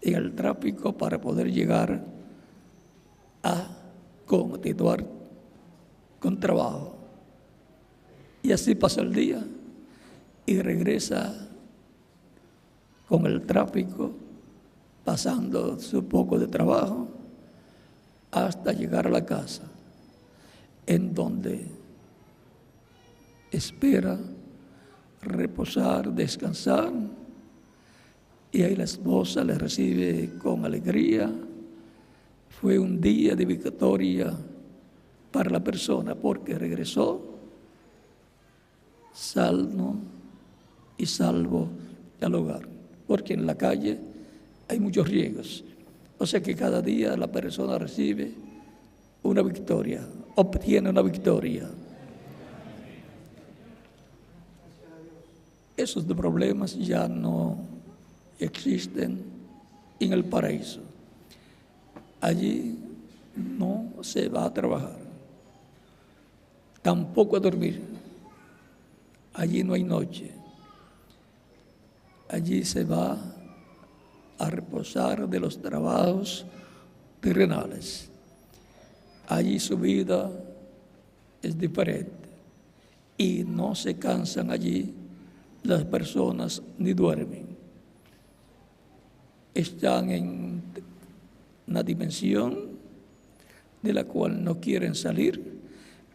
Speaker 1: en el tráfico para poder llegar a continuar con trabajo. Y así pasa el día y regresa con el tráfico, pasando su poco de trabajo, hasta llegar a la casa, en donde espera reposar, descansar, y ahí la esposa le recibe con alegría. Fue un día de victoria para la persona, porque regresó sano y salvo al hogar, porque en la calle hay muchos riesgos. O sea que cada día la persona recibe una victoria, obtiene una victoria. Esos problemas ya no existen en el paraíso. Allí no se va a trabajar, tampoco a dormir. Allí no hay noche. Allí se va a reposar de los trabajos terrenales. Allí su vida es diferente y no se cansan allí las personas ni duermen. Están en una dimensión de la cual no quieren salir,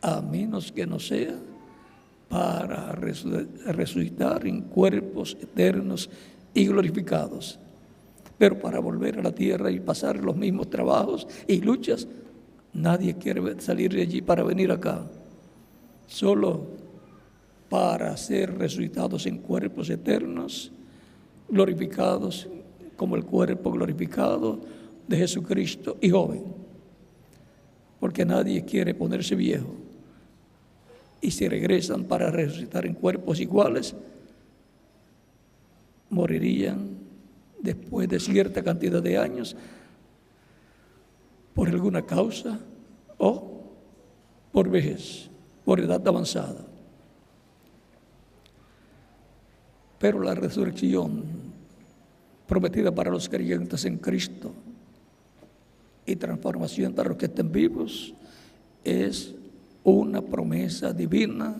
Speaker 1: a menos que no sea para resucitar en cuerpos eternos y glorificados. Pero para volver a la tierra y pasar los mismos trabajos y luchas, nadie quiere salir de allí para venir acá. Solo para ser resucitados en cuerpos eternos, glorificados como el cuerpo glorificado de Jesucristo y joven. Porque nadie quiere ponerse viejo. Y si regresan para resucitar en cuerpos iguales, morirían después de cierta cantidad de años por alguna causa o por vejez, por edad avanzada. Pero la resurrección prometida para los creyentes en Cristo y transformación para los que estén vivos es una promesa divina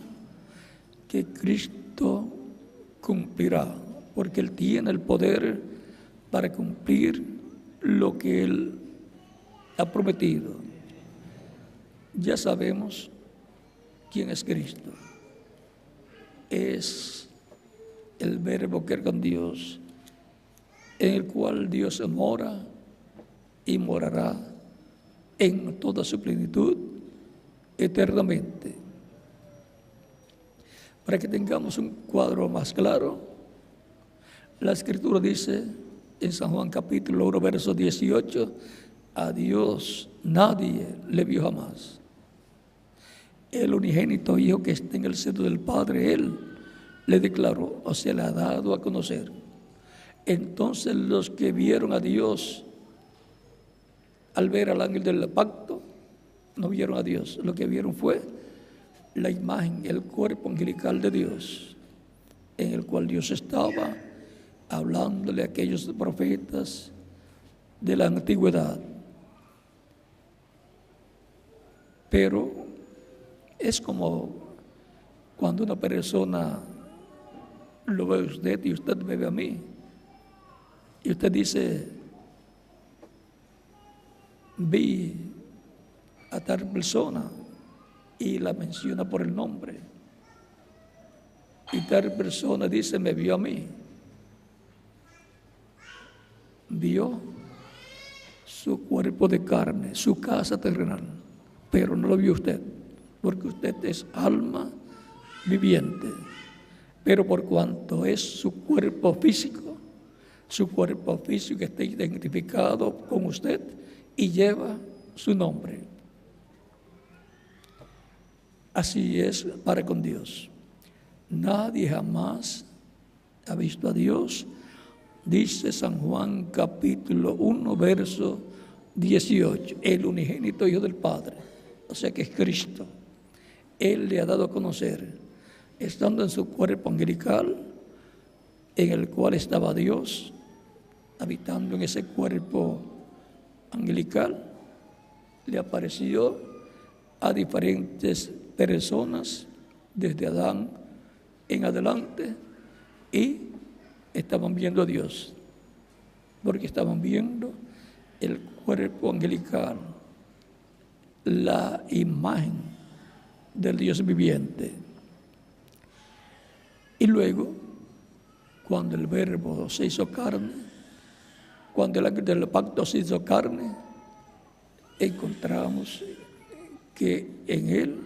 Speaker 1: que Cristo cumplirá, porque Él tiene el poder para cumplir lo que Él ha prometido. Ya sabemos quién es Cristo. Es el Verbo que era con Dios, en el cual Dios mora y morará en toda su plenitud eternamente. Para que tengamos un cuadro más claro, la Escritura dice en San Juan capítulo 1, verso 18, a Dios nadie le vio jamás. El unigénito Hijo que está en el seno del Padre, Él le declaró o se le ha dado a conocer. Entonces los que vieron a Dios al ver al ángel del pacto, no vieron a Dios. Lo que vieron fue la imagen, el cuerpo angelical de Dios, en el cual Dios estaba hablándole a aquellos profetas de la antigüedad. Pero es como cuando una persona lo ve a usted y usted me ve a mí, y usted dice, vi a tal persona y la menciona por el nombre, y tal persona dice, me vio a mí. Vio su cuerpo de carne, su casa terrenal, pero no lo vio usted, porque usted es alma viviente. Pero por cuanto es su cuerpo físico está identificado con usted y lleva su nombre. Así es para con Dios. Nadie jamás ha visto a Dios, dice San Juan capítulo 1, verso 18, el unigénito Hijo del Padre, o sea que es Cristo. Él le ha dado a conocer, estando en su cuerpo angelical, en el cual estaba Dios, habitando en ese cuerpo angelical, le apareció a diferentes personas desde Adán en adelante y estaban viendo a Dios, porque estaban viendo el cuerpo angelical, la imagen del Dios viviente. Y luego, cuando el Verbo se hizo carne, cuando el ángel del pacto se hizo carne, encontramos que en Él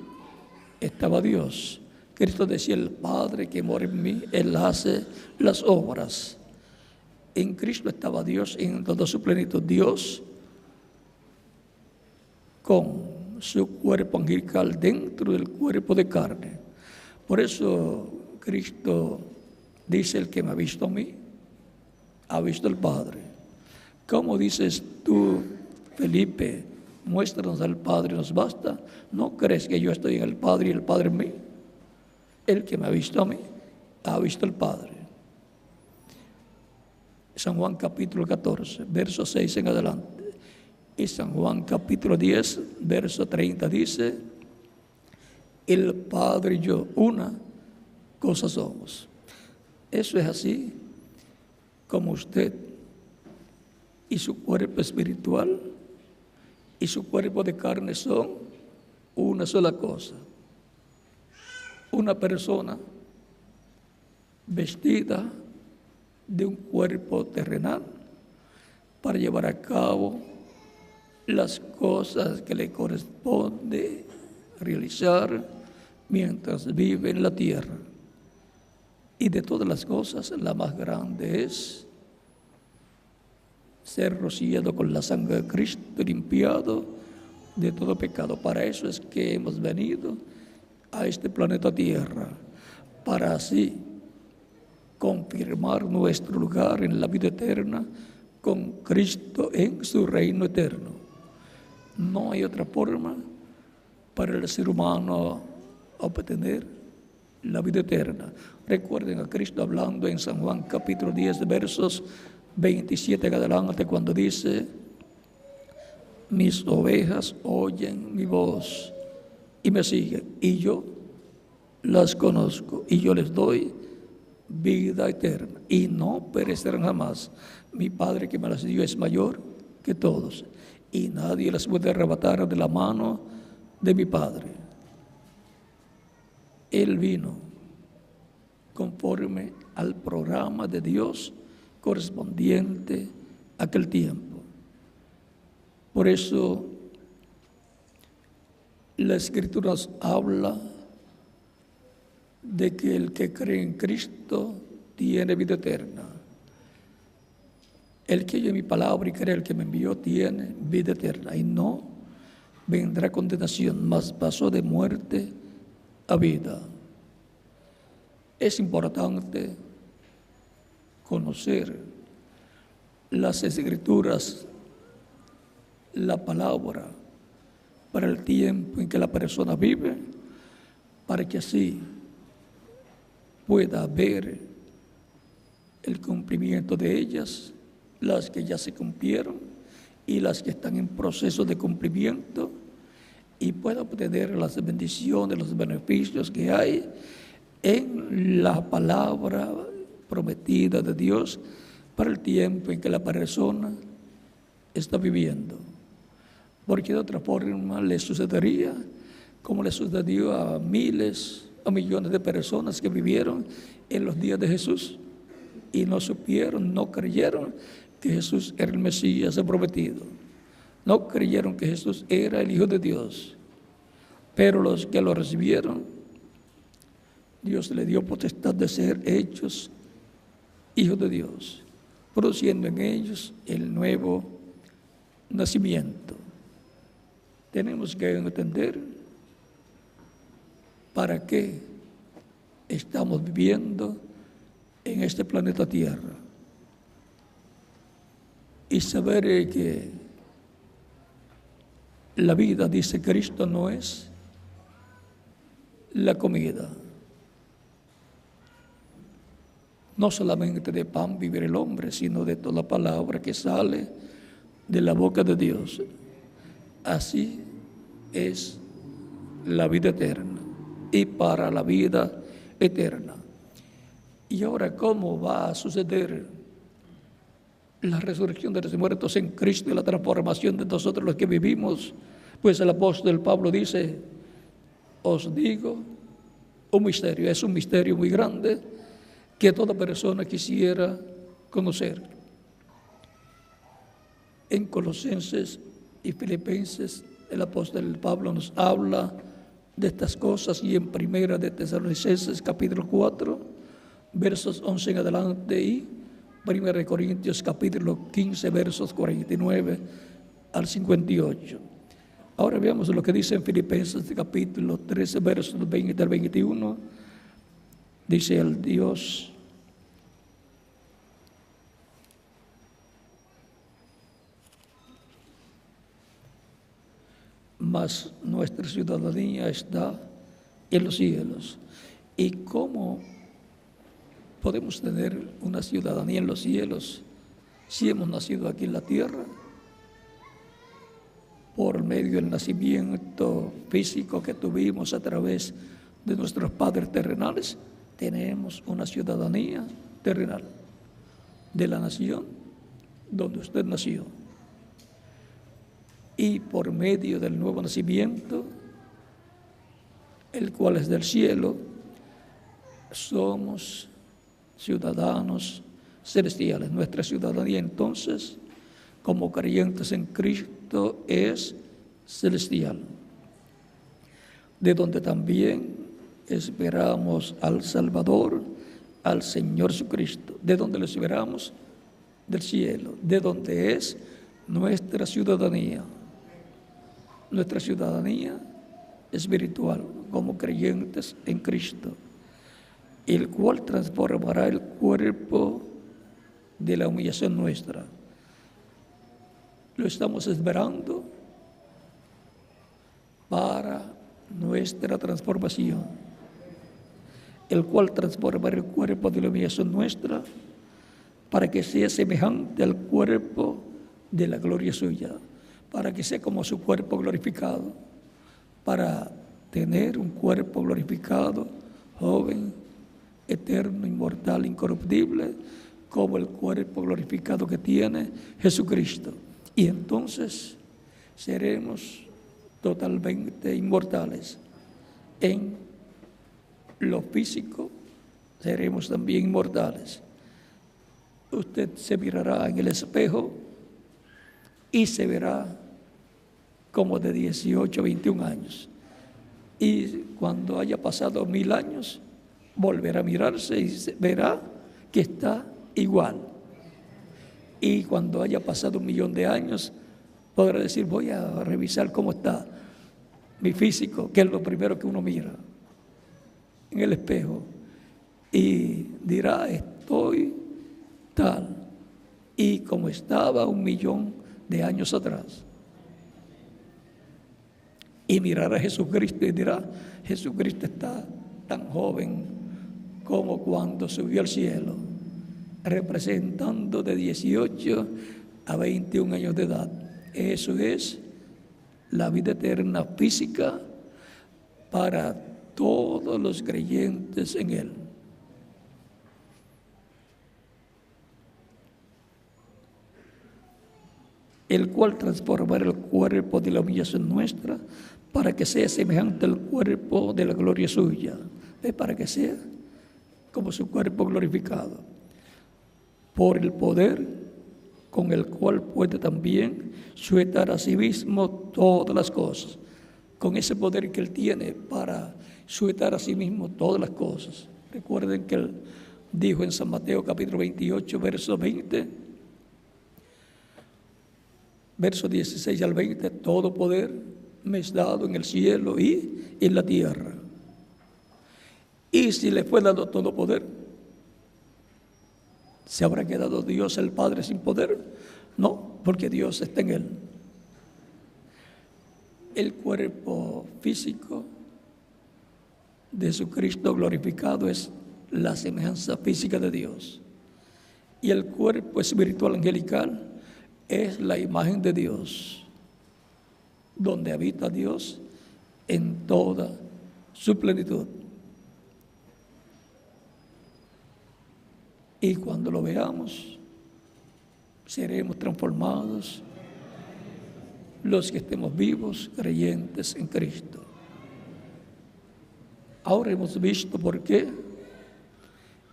Speaker 1: estaba Dios, Cristo decía, el Padre que mora en mí, Él hace las obras. En Cristo estaba Dios en toda su plenitud. Dios con su cuerpo angelical dentro del cuerpo de carne. Por eso Cristo dice, el que me ha visto a mí, ha visto al Padre. ¿Cómo dices tú, Felipe, muéstranos al Padre, nos basta? ¿No crees que yo estoy en el Padre y el Padre en mí? El que me ha visto a mí, ha visto al Padre. San Juan capítulo 14, verso 6 en adelante. Y San Juan capítulo 10, verso 30 dice, el Padre y yo, una cosa somos. Eso es así como usted y su cuerpo espiritual y su cuerpo de carne son una sola cosa. Una persona vestida de un cuerpo terrenal para llevar a cabo las cosas que le corresponde realizar mientras vive en la tierra. Y de todas las cosas, la más grande es ser rociado con la sangre de Cristo, limpiado de todo pecado. Para eso es que hemos venido a este planeta Tierra, para así confirmar nuestro lugar en la vida eterna con Cristo en su reino eterno. No hay otra forma para el ser humano obtener la vida eterna. Recuerden a Cristo hablando en San Juan capítulo 10, versos 27 en adelante, cuando dice, mis ovejas oyen mi voz y me siguen, y yo las conozco, y yo les doy vida eterna, y no perecerán jamás. Mi Padre que me las dio es mayor que todos, y nadie las puede arrebatar de la mano de mi Padre. Él vino conforme al programa de Dios correspondiente a aquel tiempo. Por eso la Escritura nos habla de que el que cree en Cristo tiene vida eterna. El que oye mi palabra y cree el que me envió tiene vida eterna y no vendrá condenación, mas pasó de muerte a vida. Es importante conocer las Escrituras, la palabra, para el tiempo en que la persona vive, para que así pueda ver el cumplimiento de ellas, las que ya se cumplieron y las que están en proceso de cumplimiento, y pueda obtener las bendiciones, los beneficios que hay en la palabra prometida de Dios para el tiempo en que la persona está viviendo. Porque de otra forma le sucedería como le sucedió a miles o millones de personas que vivieron en los días de Jesús y no supieron, no creyeron que Jesús era el Mesías prometido. No creyeron que Jesús era el Hijo de Dios. Pero los que lo recibieron, Dios le dio potestad de ser hechos hijos de Dios, produciendo en ellos el nuevo nacimiento. Tenemos que entender para qué estamos viviendo en este planeta Tierra y saber que la vida, dice Cristo, no es la comida. No solamente de pan vive el hombre, sino de toda palabra que sale de la boca de Dios. Así es la vida eterna y para la vida eterna. Y ahora, ¿cómo va a suceder la resurrección de los muertos en Cristo y la transformación de nosotros los que vivimos? Pues el apóstol Pablo dice, os digo un misterio, es un misterio muy grande que toda persona quisiera conocer. En Colosenses y Filipenses, el apóstol Pablo nos habla de estas cosas y en Primera de Tesalonicenses capítulo 4, versos 11 en adelante, y Primera de Corintios capítulo 15, versos 49 al 58. Ahora veamos lo que dice en Filipenses capítulo 13, versos 20 al 21. Dice el Dios: mas nuestra ciudadanía está en los cielos. ¿Y cómo podemos tener una ciudadanía en los cielos si hemos nacido aquí en la tierra? Por medio del nacimiento físico que tuvimos a través de nuestros padres terrenales, tenemos una ciudadanía terrenal de la nación donde usted nació. Y por medio del nuevo nacimiento, el cual es del cielo, somos ciudadanos celestiales. Nuestra ciudadanía entonces, como creyentes en Cristo, es celestial, de donde también esperamos al Salvador, al Señor Jesucristo. ¿De donde lo esperamos? Del cielo, de donde es nuestra ciudadanía. Nuestra ciudadanía espiritual como creyentes en Cristo, el cual transformará el cuerpo de la humillación nuestra. Lo estamos esperando para nuestra transformación, el cual transformará el cuerpo de la humillación nuestra para que sea semejante al cuerpo de la gloria suya, para que sea como su cuerpo glorificado, para tener un cuerpo glorificado, joven, eterno, inmortal, incorruptible, como el cuerpo glorificado que tiene Jesucristo. Y entonces seremos totalmente inmortales. En lo físico seremos también inmortales. Usted se mirará en el espejo y se verá como de 18 a 21 años. Y cuando haya pasado 1000 años, volverá a mirarse y verá que está igual. Y cuando haya pasado 1.000.000 de años, podrá decir: voy a revisar cómo está mi físico, que es lo primero que uno mira en el espejo. Y dirá: estoy tal y como estaba 1.000.000 de años atrás. Y mirará a Jesucristo y dirá: Jesucristo está tan joven como cuando subió al cielo, representando de 18 a 21 años de edad. Eso es la vida eterna física para todos los creyentes en Él. El cual transformará el cuerpo de la humillación nuestra para que sea semejante al cuerpo de la gloria suya, para que sea como su cuerpo glorificado, por el poder con el cual puede también sujetar a sí mismo todas las cosas, con ese poder que Él tiene para sujetar a sí mismo todas las cosas. Recuerden que Él dijo en San Mateo capítulo 28, verso 20, verso 16 al 20, todo poder me es dado en el cielo y en la tierra. Y si le fue dado todo poder, ¿se habrá quedado Dios el Padre sin poder? No, porque Dios está en Él. El cuerpo físico de Jesucristo glorificado es la semejanza física de Dios. Y el cuerpo espiritual angelical es la imagen de Dios, donde habita Dios en toda su plenitud. Y cuando lo veamos, seremos transformados los que estemos vivos, creyentes en Cristo. Ahora hemos visto por qué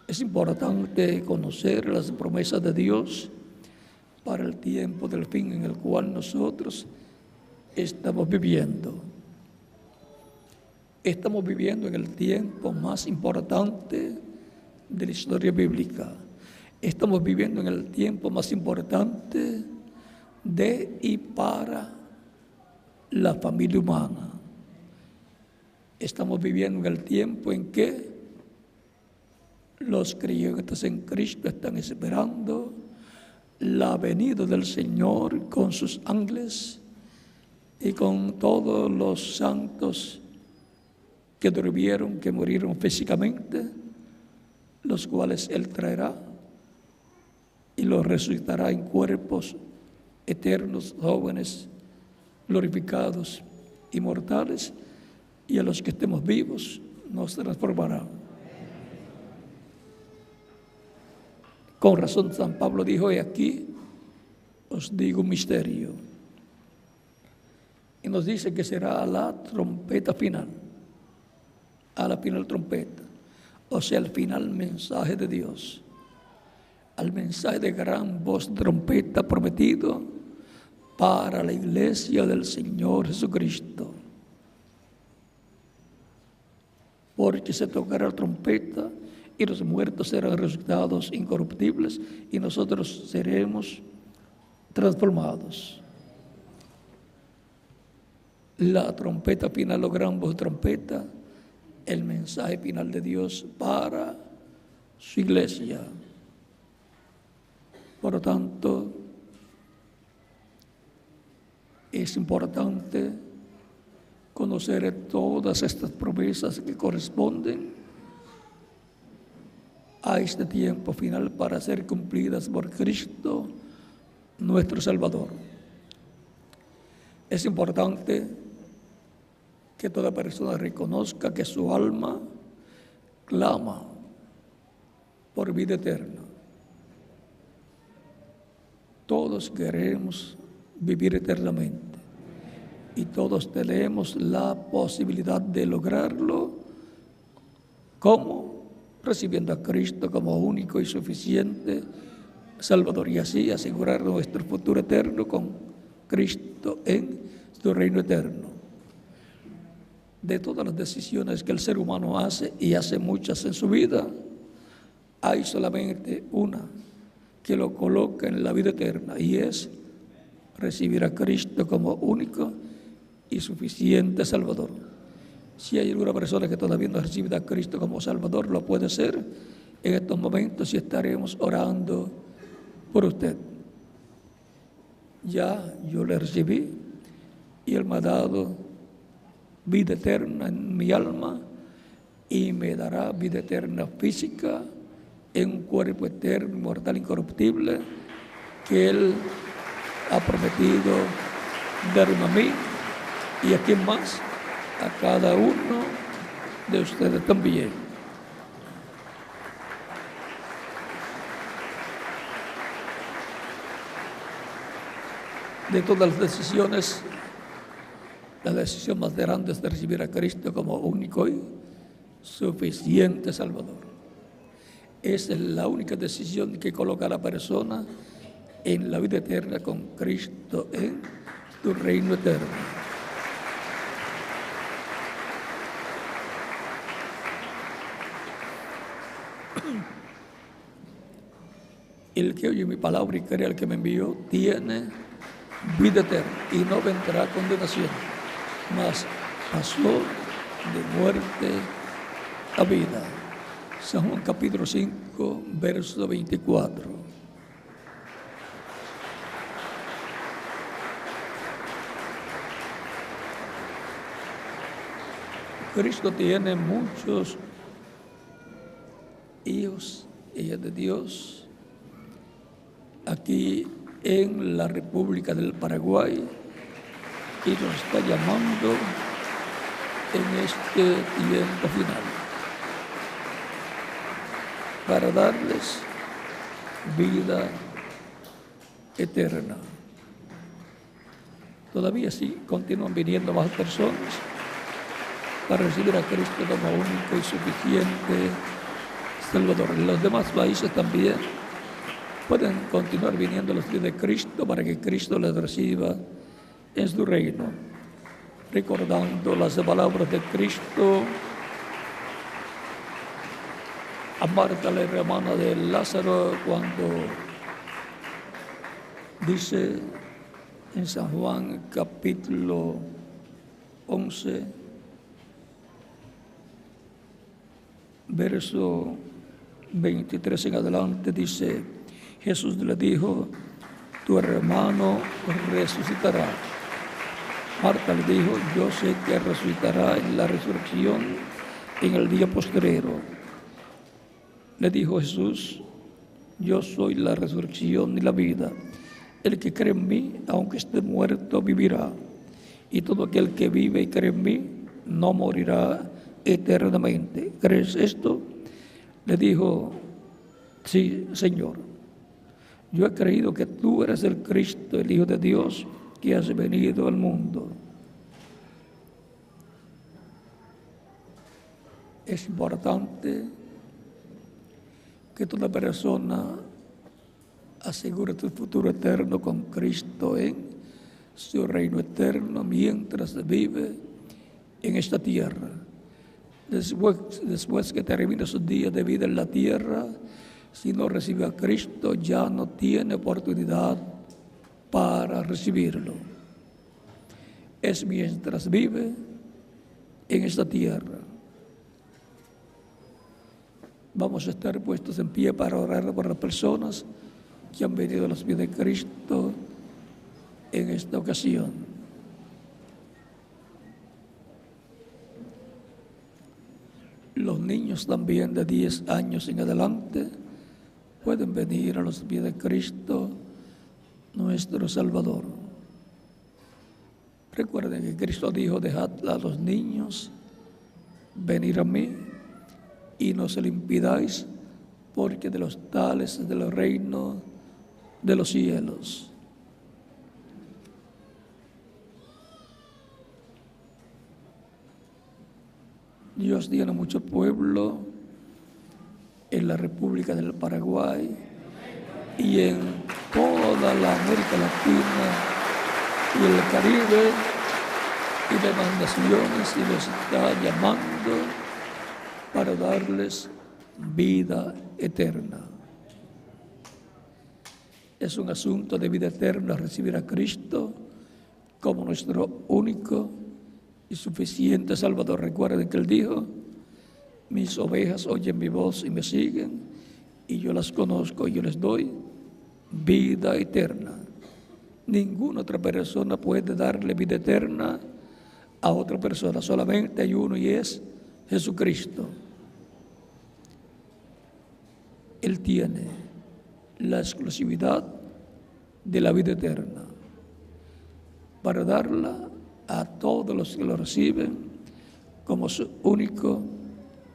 Speaker 1: es importante conocer las promesas de Dios para el tiempo del fin en el cual nosotros estamos viviendo. Estamos viviendo en el tiempo más importante de la historia bíblica. Estamos viviendo en el tiempo más importante de y para la familia humana. Estamos viviendo en el tiempo en que los creyentes en Cristo están esperando la venida del Señor con sus ángeles y con todos los santos que durmieron, que murieron físicamente, los cuales Él traerá y los resucitará en cuerpos eternos, jóvenes, glorificados, inmortales, y a los que estemos vivos nos transformará. Con razón San Pablo dijo: "He aquí os digo un misterio", y nos dice que será a la trompeta final, a la final trompeta, o sea, al final mensaje de Dios, al mensaje de gran voz de trompeta prometido para la iglesia del Señor Jesucristo. Porque se tocará la trompeta y los muertos serán resucitados incorruptibles y nosotros seremos transformados. La trompeta final, o gran voz de trompeta, el mensaje final de Dios para su iglesia. Por lo tanto, es importante conocer todas estas promesas que corresponden a este tiempo final para ser cumplidas por Cristo, nuestro Salvador. Es importante que toda persona reconozca que su alma clama por vida eterna. Todos queremos vivir eternamente y todos tenemos la posibilidad de lograrlo. ¿Cómo? Recibiendo a Cristo como único y suficiente Salvador, y así asegurar nuestro futuro eterno con Cristo en su reino eterno. De todas las decisiones que el ser humano hace, y hace muchas en su vida, hay solamente una que lo coloca en la vida eterna, y es recibir a Cristo como único y suficiente Salvador. Si hay alguna persona que todavía no ha recibido a Cristo como Salvador, lo puede hacer en estos momentos y estaremos orando por usted. Ya yo le recibí y Él me ha dado vida eterna en mi alma y me dará vida eterna física en un cuerpo eterno, inmortal, incorruptible, que Él ha prometido darme a mí y a quien más, a cada uno de ustedes también. De todas las decisiones, la decisión más grande es de recibir a Cristo como único y suficiente Salvador. Esa es la única decisión que coloca a la persona en la vida eterna con Cristo en su reino eterno. El que oye mi palabra y cree al que me envió tiene vida eterna y no vendrá a condenación, mas pasó de muerte a vida. San Juan capítulo 5, verso 24. Cristo tiene muchos hijos, hijas de Dios, aquí en la República del Paraguay, y nos está llamando en este tiempo final para darles vida eterna. Todavía sí continúan viniendo más personas para recibir a Cristo como único y suficiente Salvador. En los demás países también pueden continuar viniendo los hijos de Cristo para que Cristo les reciba en su reino. recordando las palabras de Cristo a Marta, la hermana de Lázaro, cuando dice en San Juan capítulo 11, verso 23 en adelante, dice: Jesús le dijo, tu hermano resucitará. Marta le dijo, yo sé que resucitará en la resurrección en el día postrero. Le dijo Jesús, yo soy la resurrección y la vida. El que cree en mí, aunque esté muerto, vivirá. Y todo aquel que vive y cree en mí, no morirá eternamente. ¿Crees esto? Le dijo, sí, Señor. Yo he creído que tú eres el Cristo, el Hijo de Dios, que has venido al mundo. Es importante que toda persona asegure su futuro eterno con Cristo en su reino eterno mientras vive en esta tierra. Después que termine su día de vida en la tierra, si no recibe a Cristo, ya no tiene oportunidad para recibirlo. Es mientras vive en esta tierra. Vamos a estar puestos en pie para orar por las personas que han venido a los pies de Cristo en esta ocasión. Los niños también de 10 años en adelante pueden venir a los pies de Cristo, nuestro Salvador. Recuerden que Cristo dijo, dejad a los niños venir a mí y no se lo impidáis, porque de los tales es del reino de los cielos. Dios tiene mucho pueblo en la República del Paraguay y en toda la América Latina y el Caribe y demás naciones, y los está llamando para darles vida eterna. Es un asunto de vida eterna recibir a Cristo como nuestro único y suficiente Salvador. Recuerden que Él dijo, mis ovejas oyen mi voz y me siguen, y yo las conozco y yo les doy vida eterna. Ninguna otra persona puede darle vida eterna a otra persona. Solamente hay uno, y es Jesucristo. Él tiene la exclusividad de la vida eterna para darla a todos los que lo reciben como su único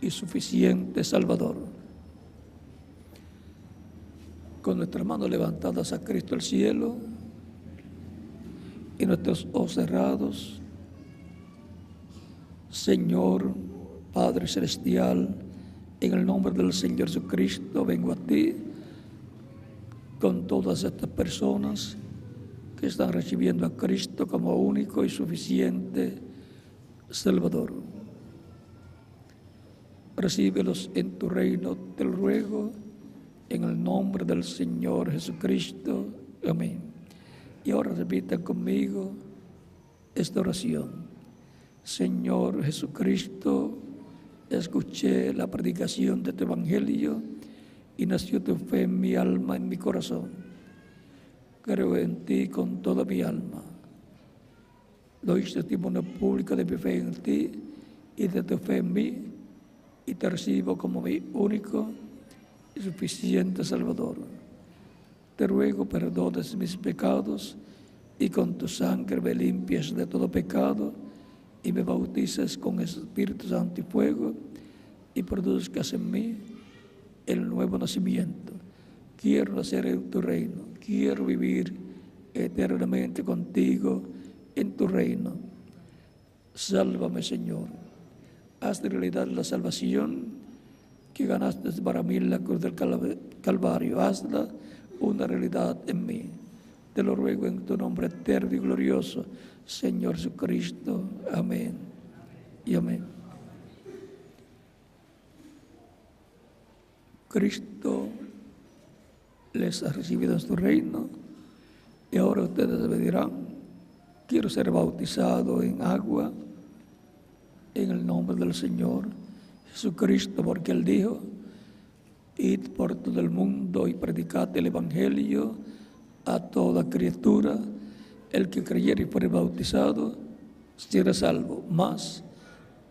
Speaker 1: y suficiente Salvador. Con nuestras manos levantadas a Cristo al cielo y nuestros ojos cerrados, Señor, Padre Celestial, en el nombre del Señor Jesucristo, vengo a ti con todas estas personas que están recibiendo a Cristo como único y suficiente Salvador. Recíbelos en tu reino, te lo ruego, en el nombre del Señor Jesucristo. Amén. Y ahora repitan conmigo esta oración. Señor Jesucristo, escuché la predicación de tu evangelio y nació tu fe en mi alma, en mi corazón. Creo en ti con toda mi alma. Doy testimonio público de mi fe en ti y de tu fe en mí, y te recibo como mi único y suficiente Salvador. Te ruego perdones mis pecados y con tu sangre me limpies de todo pecado y me bautices con el Espíritu Santo y fuego, y produzcas en mí el nuevo nacimiento. Quiero nacer en tu reino, quiero vivir eternamente contigo en tu reino. Sálvame, Señor. Haz de realidad la salvación que ganaste para mí en la cruz del Calvario. Hazla una realidad en mí. Te lo ruego en tu nombre eterno y glorioso, Señor Jesucristo. Amén y amén. Cristo les ha recibido en su reino y ahora ustedes me dirán: quiero ser bautizado en agua en el nombre del Señor Jesucristo, porque Él dijo: id por todo el mundo y predicad el Evangelio a toda criatura. El que creyere y fuere bautizado será salvo, mas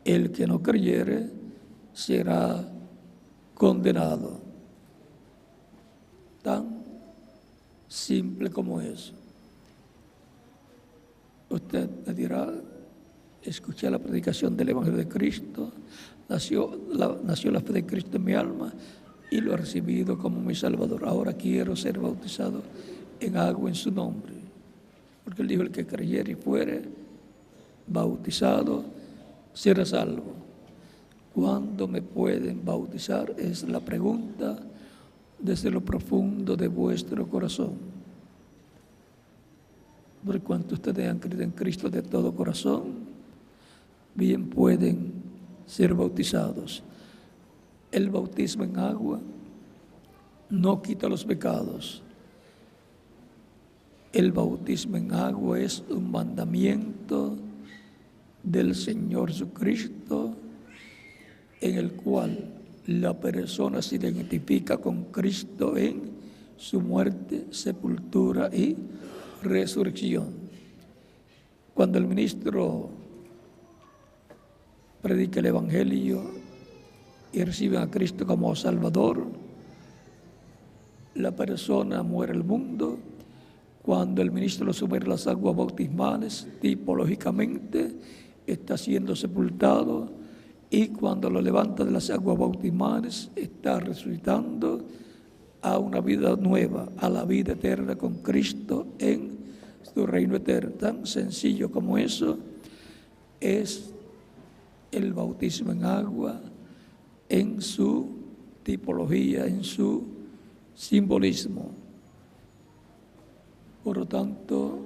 Speaker 1: el que no creyere será condenado. Tan simple como eso. Usted me dirá: escuché la predicación del Evangelio de Cristo, nació la fe de Cristo en mi alma y lo he recibido como mi Salvador. Ahora quiero ser bautizado en agua en su nombre, porque Él dijo: el que creyere y fuere bautizado será salvo. ¿Cuándo me pueden bautizar? Es la pregunta desde lo profundo de vuestro corazón. Por cuanto ustedes han creído en Cristo de todo corazón, bien pueden ser bautizados. El bautismo en agua no quita los pecados. El bautismo en agua es un mandamiento del Señor Jesucristo, en el cual la persona se identifica con Cristo en su muerte, sepultura y resurrección. Cuando el ministro predica el Evangelio y recibe a Cristo como Salvador, la persona muere al mundo. Cuando el ministro lo sumerge en las aguas bautismales, tipológicamente está siendo sepultado, y cuando lo levanta de las aguas bautismales está resucitando a una vida nueva, a la vida eterna con Cristo en su reino eterno. Tan sencillo como eso es el bautismo en agua, en su tipología, en su simbolismo. Por lo tanto,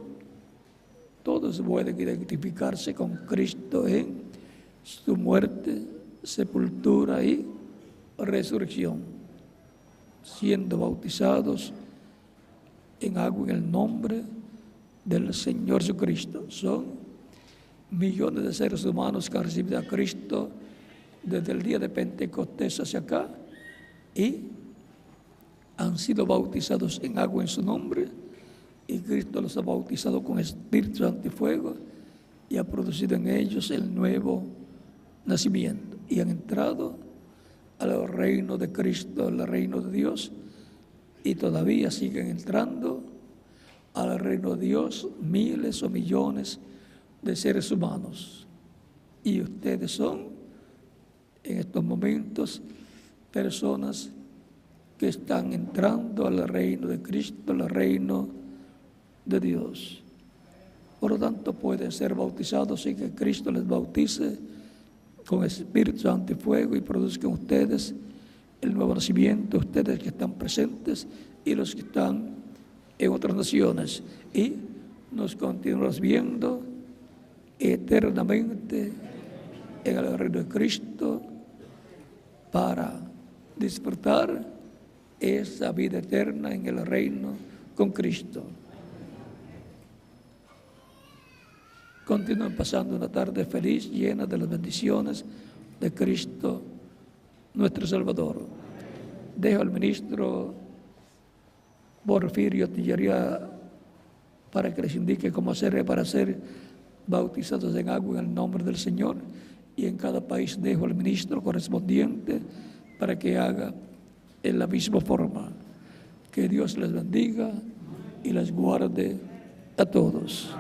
Speaker 1: todos pueden identificarse con Cristo en su muerte, sepultura y resurrección, siendo bautizados en agua en el nombre del Señor Jesucristo. Son millones de seres humanos que han recibido a Cristo desde el día de Pentecostés hacia acá y han sido bautizados en agua en su nombre, y Cristo los ha bautizado con Espíritu Santo y fuego y ha producido en ellos el nuevo nacimiento, y han entrado al reino de Cristo, al reino de Dios, y todavía siguen entrando al reino de Dios miles o millones de seres humanos. Y ustedes son en estos momentos personas que están entrando al reino de Cristo, al reino de Dios. Por lo tanto, pueden ser bautizados y que Cristo les bautice con Espíritu Santo y fuego y produzcan ustedes el nuevo nacimiento, ustedes que están presentes y los que están en otras naciones, y nos continuamos viendo eternamente en el reino de Cristo para disfrutar esa vida eterna en el reino con Cristo. Continúen pasando una tarde feliz, llena de las bendiciones de Cristo, nuestro Salvador. Dejo al ministro Porfirio Tillería para que les indique cómo hacer para ser bautizados en agua en el nombre del Señor, y en cada país dejo al ministro correspondiente para que haga en la misma forma. Que Dios les bendiga y les guarde a todos.